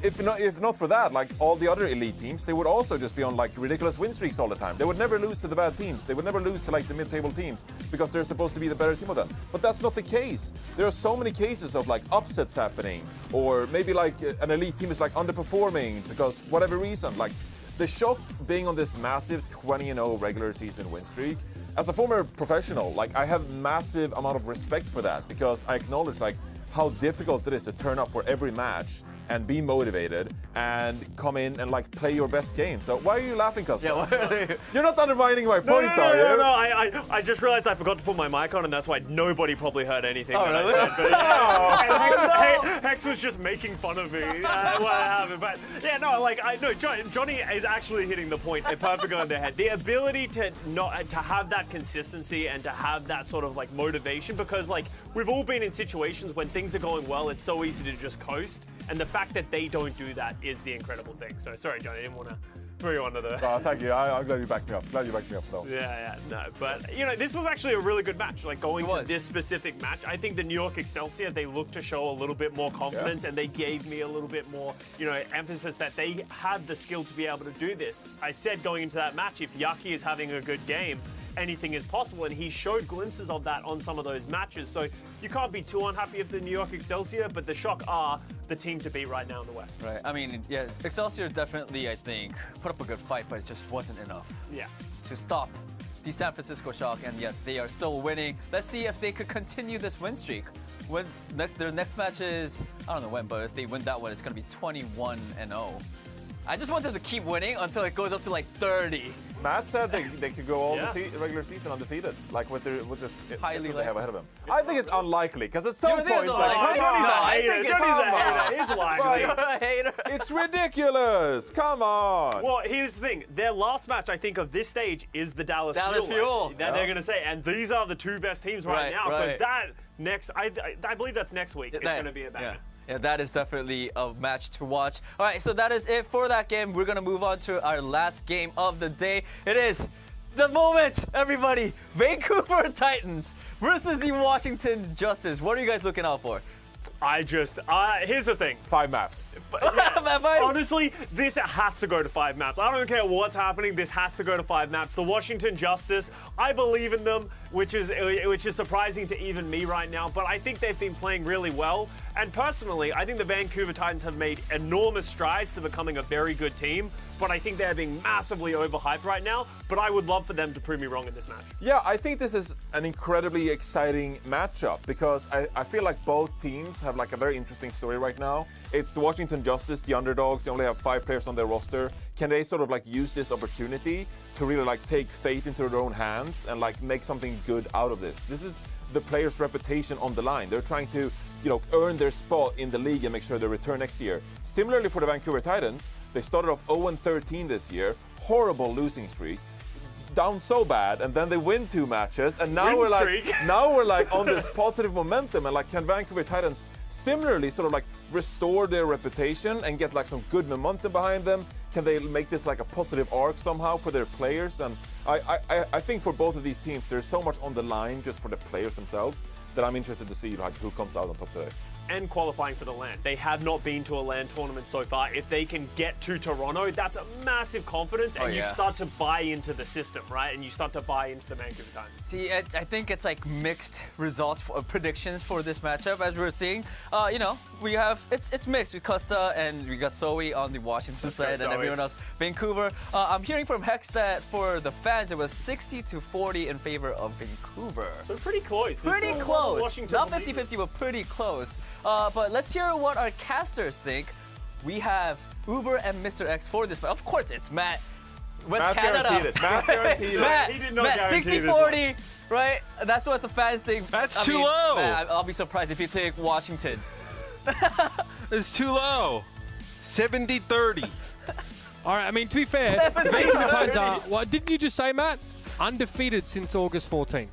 If not for that, like all the other elite teams, they would also just be on like ridiculous win streaks all the time. They would never lose to the bad teams. They would never lose to like the mid-table teams because they're supposed to be the better team of them. But that's not the case. There are so many cases of like upsets happening, or maybe like an elite team is like underperforming because whatever reason. Like the Shock being on this massive 20-0 regular season win streak. As a former professional, like I have massive amount of respect for that because I acknowledge like how difficult it is to turn up for every match and be motivated and come in and like play your best game. So why are you laughing, Costa? Yeah, you're not undermining my point, are you? No, I just realized I forgot to put my mic on, and that's why nobody probably heard anything that really? I said. But, yeah. And Hex was just making fun of me. But yeah, no, like Johnny is actually hitting the point perfectly on the head. The ability to have that consistency and to have that sort of like motivation, because like we've all been in situations when things are going well, it's so easy to just coast. And the fact that they don't do that is the incredible thing. So sorry, Johnny, I didn't want to throw you under the... No, thank you. I'm glad you backed me up. Glad you backed me up, though. Yeah, no. But, you know, this was actually a really good match. Like, going to this specific match, I think the New York Excelsior, they looked to show a little bit more confidence, and they gave me a little bit more, you know, emphasis that they had the skill to be able to do this. I said going into that match, if Yaki is having a good game, anything is possible, and he showed glimpses of that on some of those matches. So you can't be too unhappy with the New York Excelsior, but the Shock are the team to beat right now in the West. Right. I mean, yeah, Excelsior definitely, I think, put up a good fight, but it just wasn't enough. Yeah. To stop the San Francisco Shock, and yes, they are still winning. Let's see if they could continue this win streak. When their next match is, I don't know when, but if they win that one, it's going to be 21-0. I just want them to keep winning until it goes up to like 30. Matt said they could go all the regular season undefeated, like with this highly they have ahead of them. I think it's unlikely because at some point, It's likely. You're a hater. It's ridiculous. Come on. Well, here's the thing. Their last match, I think, of this stage is the Dallas Fuel. That they're going to say, and these are the two best teams right now. So that next, I believe that's next week. It's going to be a banger. Yeah, that is definitely a match to watch. All right, so that is it for that game. We're going to move on to our last game of the day. It is the moment, everybody. Vancouver Titans versus the Washington Justice. What are you guys looking out for? Here's the thing. 5 maps. Honestly, this has to go to 5 maps. I don't care what's happening. This has to go to 5 maps. The Washington Justice, I believe in them, which is surprising to even me right now. But I think they've been playing really well. And personally, I think the Vancouver Titans have made enormous strides to becoming a very good team. But I think they're being massively overhyped right now. But I would love for them to prove me wrong in this match. Yeah, I think this is an incredibly exciting matchup because I feel like both teams have like a very interesting story right now. It's the Washington Justice, the underdogs. They only have 5 players on their roster. Can they sort of like use this opportunity to really like take fate into their own hands and like make something good out of this? This is the players' reputation on the line. They're trying to, you know, earn their spot in the league and make sure they return next year. Similarly for the Vancouver Titans, they started off 0-13 this year, horrible losing streak, down so bad, and then they win 2 matches, and now we're like on this positive momentum, and like can Vancouver Titans similarly sort of like restore their reputation and get like some good momentum behind them? Can they make this like a positive arc somehow for their players? And I think for both of these teams, there's so much on the line just for the players themselves that I'm interested to see like who comes out on top today. And qualifying for the LAN. They have not been to a LAN tournament so far. If they can get to Toronto, that's a massive confidence, and you start to buy into the system, right? And you start to buy into the Vancouver Titans. See, I think it's like mixed results predictions for this matchup, as we're seeing. You know, we have it's mixed with Costa and we got Zoe on the Washington side and everyone else. Vancouver. I'm hearing from Hex that for the fans it was 60-40 in favor of Vancouver. So pretty close. Pretty close. Not 50-50, but pretty close. But let's hear what our casters think. we have Uber and Mr. X for this. Of course, it's Matt. Matt guaranteed it. Matt guaranteed it. Matt, he did not guarantee 60-40, right? That's what the fans think. That's too low. Man, I'll be surprised if you take Washington. It's too low. 70-30. All right, I mean, to be fair, the Vancouver Titans are, what didn't you just say, Matt? Undefeated since August 14th.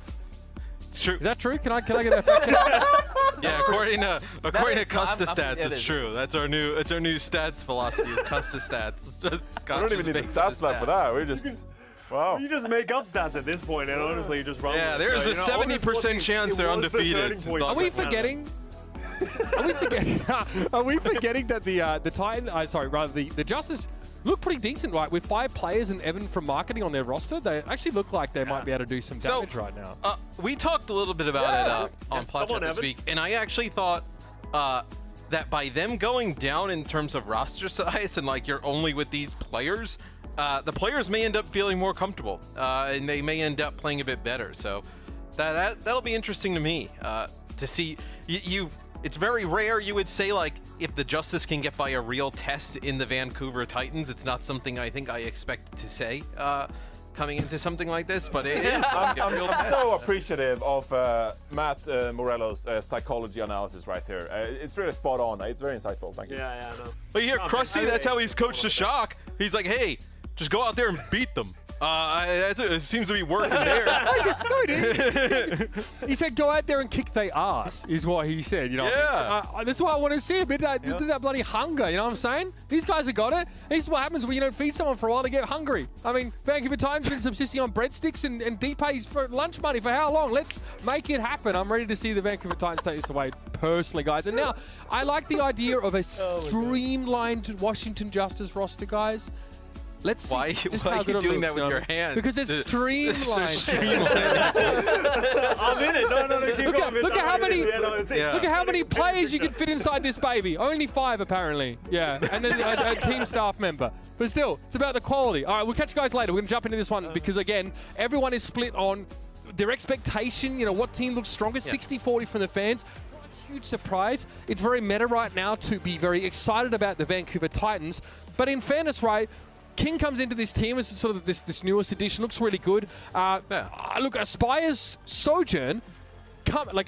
It's true. Is that true? Can I get that fact check? Yeah, according to Custa Stats, it's true. That's our new stats philosophy is Custa Stats. I don't even need the stats lab for that. We're just wow. You just make up stats at this point, and honestly, you just run. Yeah, there's a 70% chance they're undefeated. Are we forgetting? Are we forgetting that the Titan? Sorry, rather the Justice look pretty decent, right? With 5 players and Evan from marketing on their roster, they actually look like they might be able to do some damage right now. We talked a little bit about it on Plotchat this week, and I actually thought that by them going down in terms of roster size and like you're only with these players, the players may end up feeling more comfortable, and they may end up playing a bit better. So that'll be interesting to me to see. It's very rare, you would say, like, if the Justice can get by a real test in the Vancouver Titans. It's not something I think I expected to say coming into something like this, but it is. I'm so appreciative of Matt Morello's psychology analysis right here. It's really spot on. It's very insightful. Thank you. Yeah, I know. But you hear Krusty, that's how he's coached the Shock. He's like, hey, just go out there and beat them. It seems to be working there. He said, go out there and kick their ass, is what he said. You know, that's what I want to see, a bit of that bloody hunger, you know what I'm saying? These guys have got it. This is what happens when you don't feed someone for a while to get hungry. I mean, Vancouver Titans have been subsisting on breadsticks and D-Pays for lunch money for how long? Let's make it happen. I'm ready to see the Vancouver Titans take this away personally, guys. And now, I like the idea of a streamlined Washington Justice roster, guys. Let's see. Why are you doing that with your hands? Because it's streamlined. I'm in it. No, keep going. Look at how many players you can fit inside this baby. Only 5 apparently. Yeah, and then a team staff member. But still, it's about the quality. All right, we'll catch you guys later. We're gonna jump into this one because again, everyone is split on their expectation. You know, what team looks stronger? 60-40 from the fans. Huge surprise. It's very meta right now to be very excited about the Vancouver Titans. But in fairness, right, King comes into this team as sort of this newest addition. Looks really good. Look, Aspire's Sojourn,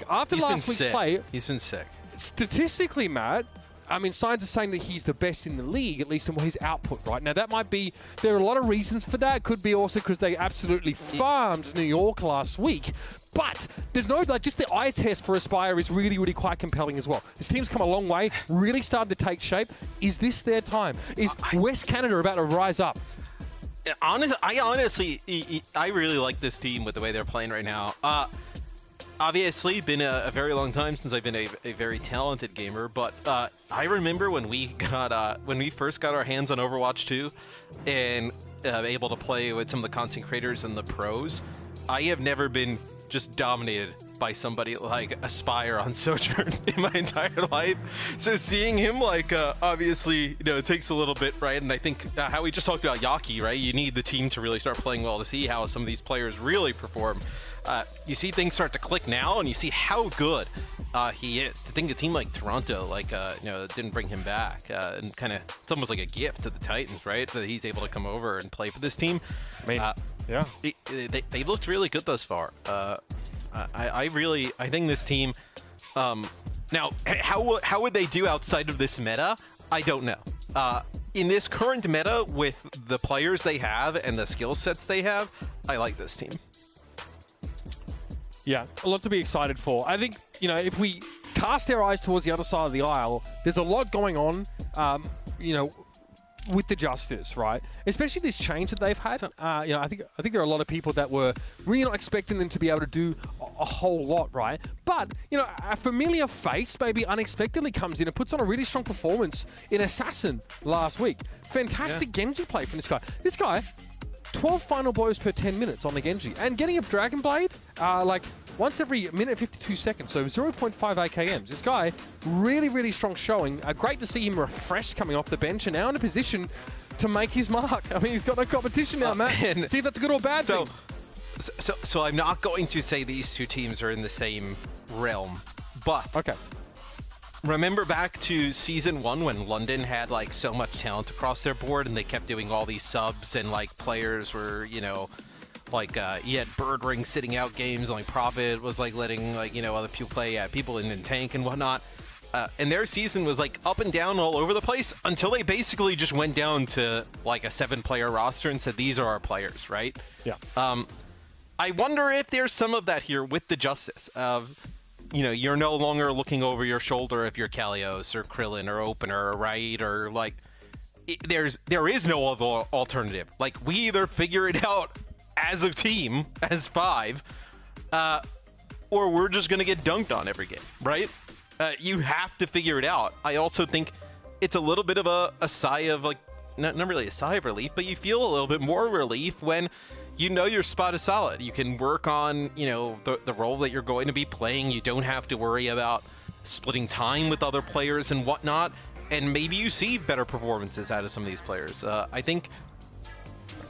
after last week's play, he's been sick. Statistically, Matt, I mean, signs are saying that he's the best in the league, at least in his output, right? Now, that might be, there are a lot of reasons for that. It could be also because they absolutely farmed New York last week. But there's no, just the eye test for Aspire is really, really quite compelling as well. This team's come a long way, really started to take shape. Is this their time? Is West Canada about to rise up? I honestly really like this team with the way they're playing right now. Obviously, been a very long time since I've been a very talented gamer, but I remember when we first got our hands on Overwatch 2 and able to play with some of the content creators and the pros. I have never been just dominated by somebody like Aspire on Sojourn in my entire life. So seeing him, obviously, it takes a little bit, right? And I think how we just talked about Yaki, right? You need the team to really start playing well to see how some of these players really perform. You see things start to click now, and you see how good he is. To think a team like Toronto, didn't bring him back, and it's almost like a gift to the Titans, right? That he's able to come over and play for this team. I mean, yeah, they've looked really good thus far. I think this team. Now, how would they do outside of this meta? I don't know. In this current meta, with the players they have and the skill sets they have, I like this team. Yeah, a lot to be excited for. I think, if we cast our eyes towards the other side of the aisle, there's a lot going on, with the Justice, right? Especially this change that they've had. I think there are a lot of people that were really not expecting them to be able to do a whole lot, right? But, a familiar face maybe unexpectedly comes in and puts on a really strong performance in Assassin last week. Fantastic Genji play from this guy. This guy, 12 final blows per 10 minutes on the Genji. And getting a Dragon Blade, once every minute 52 seconds, so 0.5 AKMs. This guy, really, really strong showing. Great to see him refreshed coming off the bench and now in a position to make his mark. I mean, he's got no competition now, Matt. See if that's a good or bad thing. So I'm not going to say these two teams are in the same realm, but okay. remember back to Season 1 when London had like so much talent across their board and they kept doing all these subs and like players were, you know, like you had Bird Ring sitting out games and like Prophet was like letting like, you know, other people play people in tank and whatnot. And their season was like up and down all over the place until they basically just went down to like a 7-player roster and said, these are our players, right? Yeah. I wonder if there's some of that here with the Justice of, you know, you're no longer looking over your shoulder if you're Kalios or Krillin or Opener, right? Or like, there is no other alternative. Like, we either figure it out as a team, as 5, or we're just going to get dunked on every game, right? You have to figure it out. I also think it's a little bit of a sigh of like, not really a sigh of relief, but you feel a little bit more relief when you know your spot is solid. You can work on, you know, the role that you're going to be playing. You don't have to worry about splitting time with other players and whatnot. And maybe you see better performances out of some of these players. I think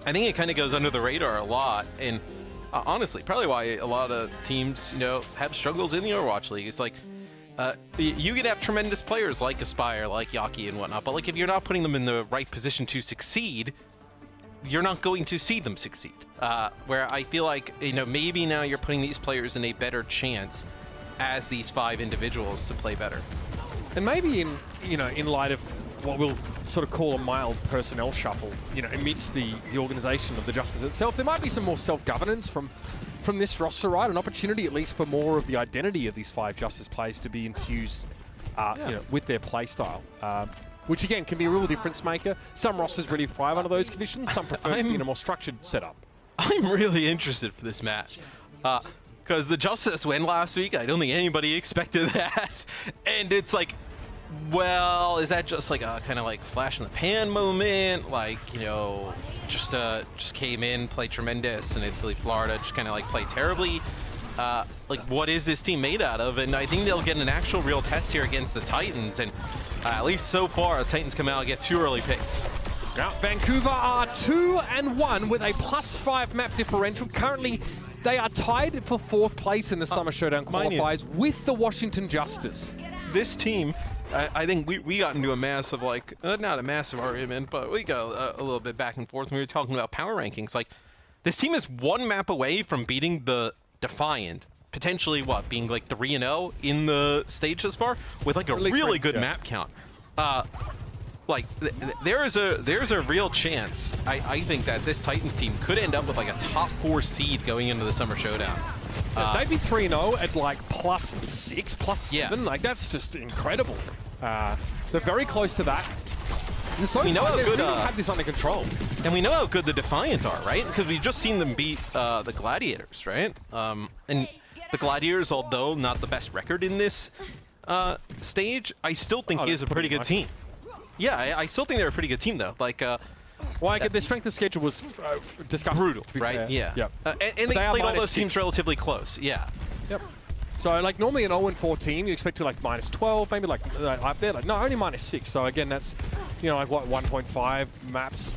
it kind of goes under the radar a lot. And honestly, probably why a lot of teams, you know, have struggles in the Overwatch League. It's like, you can have tremendous players like Aspire, like Yaki and whatnot, but like if you're not putting them in the right position to succeed, you're not going to see them succeed. Where I feel like, you know, maybe now you're putting these players in a better chance as these 5 individuals to play better. And maybe in, you know, in light of what we'll sort of call a mild personnel shuffle, you know, amidst the organization of the Justice itself, there might be some more self-governance from this roster, right? An opportunity at least for more of the identity of these 5 Justice players to be infused, you know, with their play style. Which again can be a real difference maker. Some rosters really thrive under those conditions, some prefer to be in a more structured setup. I'm really interested for this match. Because the Justice win last week, I don't think anybody expected that. And it's like, well, is that just like a kind of like flash in the pan moment? Like, you know, just came in, played tremendous, and Philly, Florida just kind of like played terribly. Like, what is this team made out of? And I think they'll get an actual real test here against the Titans. And at least so far, the Titans come out and get 2 early picks. Now, Vancouver are 2-1 with a +5 map differential. Currently, they are tied for 4th place in the Summer Showdown qualifiers with the Washington Justice. This team, I think we got into a massive, like, not a massive argument, but we got a little bit back and forth when we were talking about power rankings. Like, this team is 1 map away from beating the Defiant, potentially what, being like 3-0 in the stage this far, with like a really good map count. Like there's a real chance, I think, that this Titans team could end up with like a top 4 seed going into the Summer Showdown. They'd be 3-0 at like +6, +7. Yeah. Like, that's just incredible. So very close to that. And so we know how good have this under control, and we know how good the Defiant are, right? Because we've just seen them beat the Gladiators, right? And the Gladiators, although not the best record in this stage, I still think is a pretty good team. Yeah, I still think they're a pretty good team, though. Like, well, their strength of schedule was disgusting. Brutal, right? Fair. Yeah. Yep. And they played all those teams relatively close. Yeah. Yep. So, like, normally an 0-4 team, you expect to like -12, maybe like up there. Like, no, only -6. So again, that's, you know, like what, 1.5 maps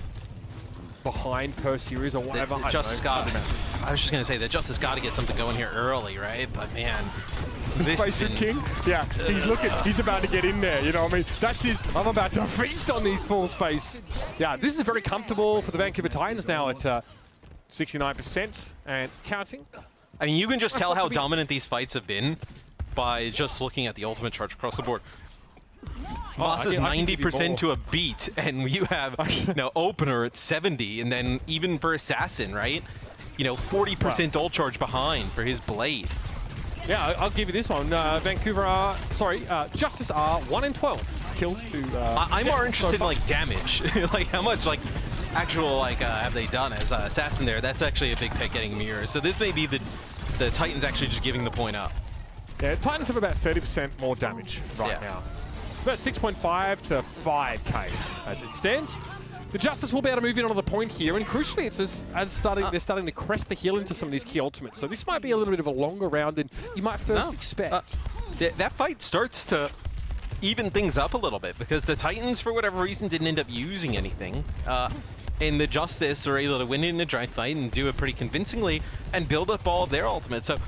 behind per series or whatever. I was just gonna say that Justice got to get something going here early, right? But man, this Space King, yeah, he's looking, he's about to get in there. You know what I mean? That's his. I'm about to feast on these full space. Yeah, this is very comfortable for the Vancouver Titans now at 69% and counting. I mean, you can just tell how dominant these fights have been by just looking at the ultimate charge across the board. Moss is 90% to a beat, and you have, you know, Opener at 70, and then even for Assassin, right? You know, 40% ult charge behind for his Blade. Yeah, I'll give you this one. Vancouver are, Justice are 1-12 kills to. I'm more interested in like damage, like how much like actual like have they done as Assassin there. That's actually a big pick getting mirrors. So this may be the Titans actually just giving the point up. Yeah, Titans have about 30% more damage right now. It's about 6.5 to 5k as it stands. The Justice will be able to move in on the point here, and crucially, it's they're starting to crest the hill into some of these key ultimates. So this might be a little bit of a longer round than you might first expect. That fight starts to even things up a little bit because the Titans, for whatever reason, didn't end up using anything. And the Justice are able to win it in a dry fight and do it pretty convincingly and build up all of their ultimates. So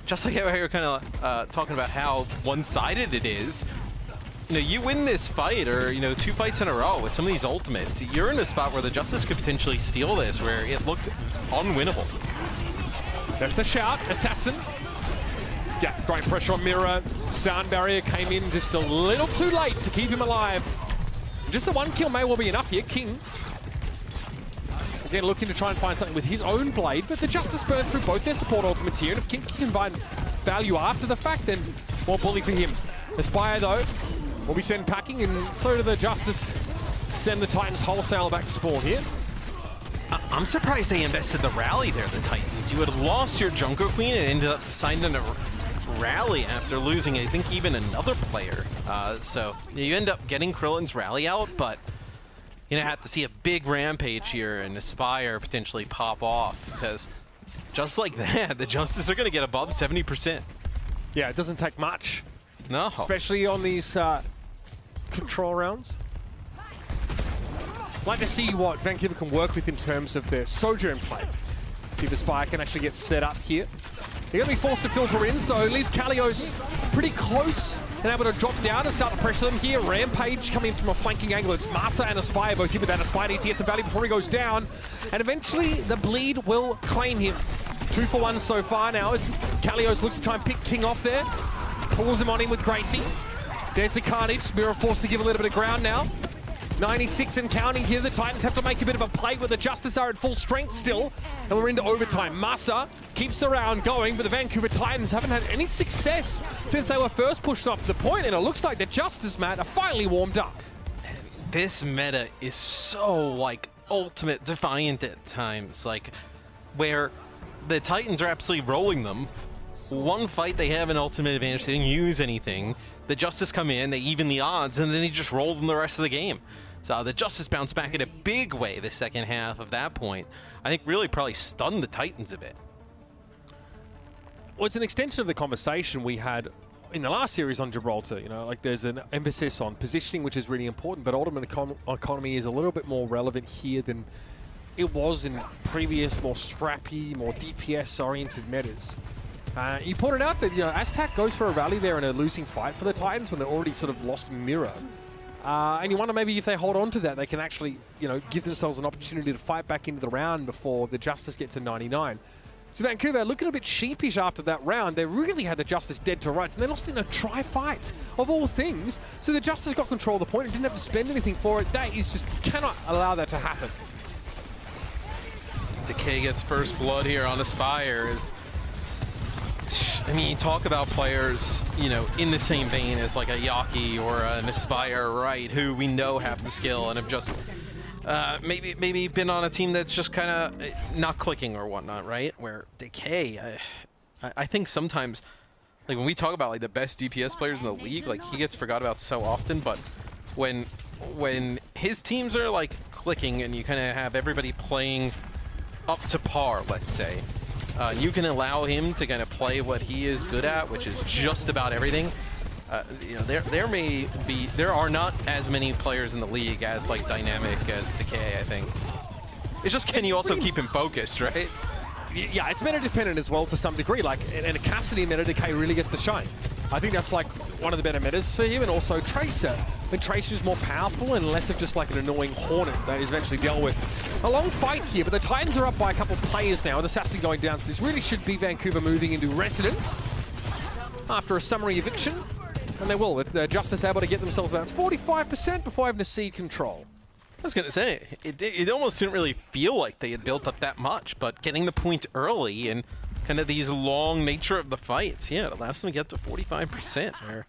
just like how you're kind of talking about how one-sided it is, you win this fight, or 2 fights in a row with some of these ultimates, you're in a spot where the Justice could potentially steal this, where it looked unwinnable. There's the shout, Assassin. Death, great pressure on Mirror. Sound barrier came in just a little too late to keep him alive. Just the 1 kill may well be enough here. King, again, looking to try and find something with his own blade, but the Justice burned through both their support ultimates here, and if King can find value after the fact, then more bully for him. Aspire, though, will be sent packing, and so do the Justice send the Titans wholesale back to spawn here. I'm surprised they invested the rally there, the Titans. You would have lost your Jungle Queen and ended up signing a rally after losing, I think, even another player. So you end up getting Krillin's rally out, but you're gonna have to see a big rampage here and Aspire potentially pop off, because just like that, the Justice are gonna get above 70%. Yeah, it doesn't take much. No. Especially on these control rounds. Like to see what Vancouver can work with in terms of their Sojourn play. See if Aspire can actually get set up here. They're going to be forced to filter in, so it leaves Kalios pretty close and able to drop down and start to pressure them here. Rampage coming from a flanking angle. It's Masa and Aspire both here with that. Aspire needs to get some value before he goes down. And eventually, the bleed will claim him. 2 for 1 so far now as Kalios looks to try and pick King off there. Pulls him on in with Gracie. There's the Carnage. Mirror forced to give a little bit of ground now. 96 and counting here. The Titans have to make a bit of a play, but the Justice are at full strength still. And we're into overtime. Masa keeps the round going, but the Vancouver Titans haven't had any success since they were first pushed off the point, and it looks like the Justice, Matt, are finally warmed up. This meta is so, like, ultimate defiant at times, like, where the Titans are absolutely rolling them. One fight, they have an ultimate advantage. They didn't use anything. The Justice come in, they even the odds, and then they just roll them the rest of the game. So the Justice bounced back in a big way the second half of that point. I think really probably stunned the Titans a bit. Well, it's an extension of the conversation we had in the last series on Gibraltar. Like there's an emphasis on positioning, which is really important, but ultimate economy is a little bit more relevant here than it was in previous, more scrappy, more DPS-oriented metas. You pointed out that, Aztec goes for a rally there in a losing fight for the Titans when they're already sort of lost Mirror. And you wonder maybe if they hold on to that, they can actually, give themselves an opportunity to fight back into the round before the Justice gets to 99. So Vancouver looking a bit sheepish after that round. They really had the Justice dead to rights, and they lost in a tri-fight, of all things. So the Justice got control of the point and didn't have to spend anything for it. That is just, cannot allow that to happen. Decay gets first blood here on Aspire. I mean, you talk about players, in the same vein as like a Yaki or an Aspire, right, who we know have the skill and have just maybe been on a team that's just kind of not clicking or whatnot, right? Where Decay, I think sometimes, like when we talk about like the best DPS players in the league, like he gets forgot about so often, but when his teams are like clicking and you kind of have everybody playing up to par, let's say, you can allow him to kind of play what he is good at, which is just about everything. There are not as many players in the league as like dynamic as Decay, I think. It's just, can you also keep him focused, right? Yeah, it's meta dependent as well to some degree. Like in a Cassidy meta, Decay really gets the shine. I think that's like one of the better metas for him, and also Tracer. When Tracer is more powerful and less of just like an annoying Hornet that is eventually dealt with. A long fight here, but the Titans are up by a couple of players now, with Assassin going down. So this really should be Vancouver moving into residence after a summary eviction. And they will, with the Justice able to get themselves about 45% before having to cede control. I was going to say, it almost didn't really feel like they had built up that much, but getting the point early and kind of these long nature of the fights, yeah, it allows them to get to 45%. Where,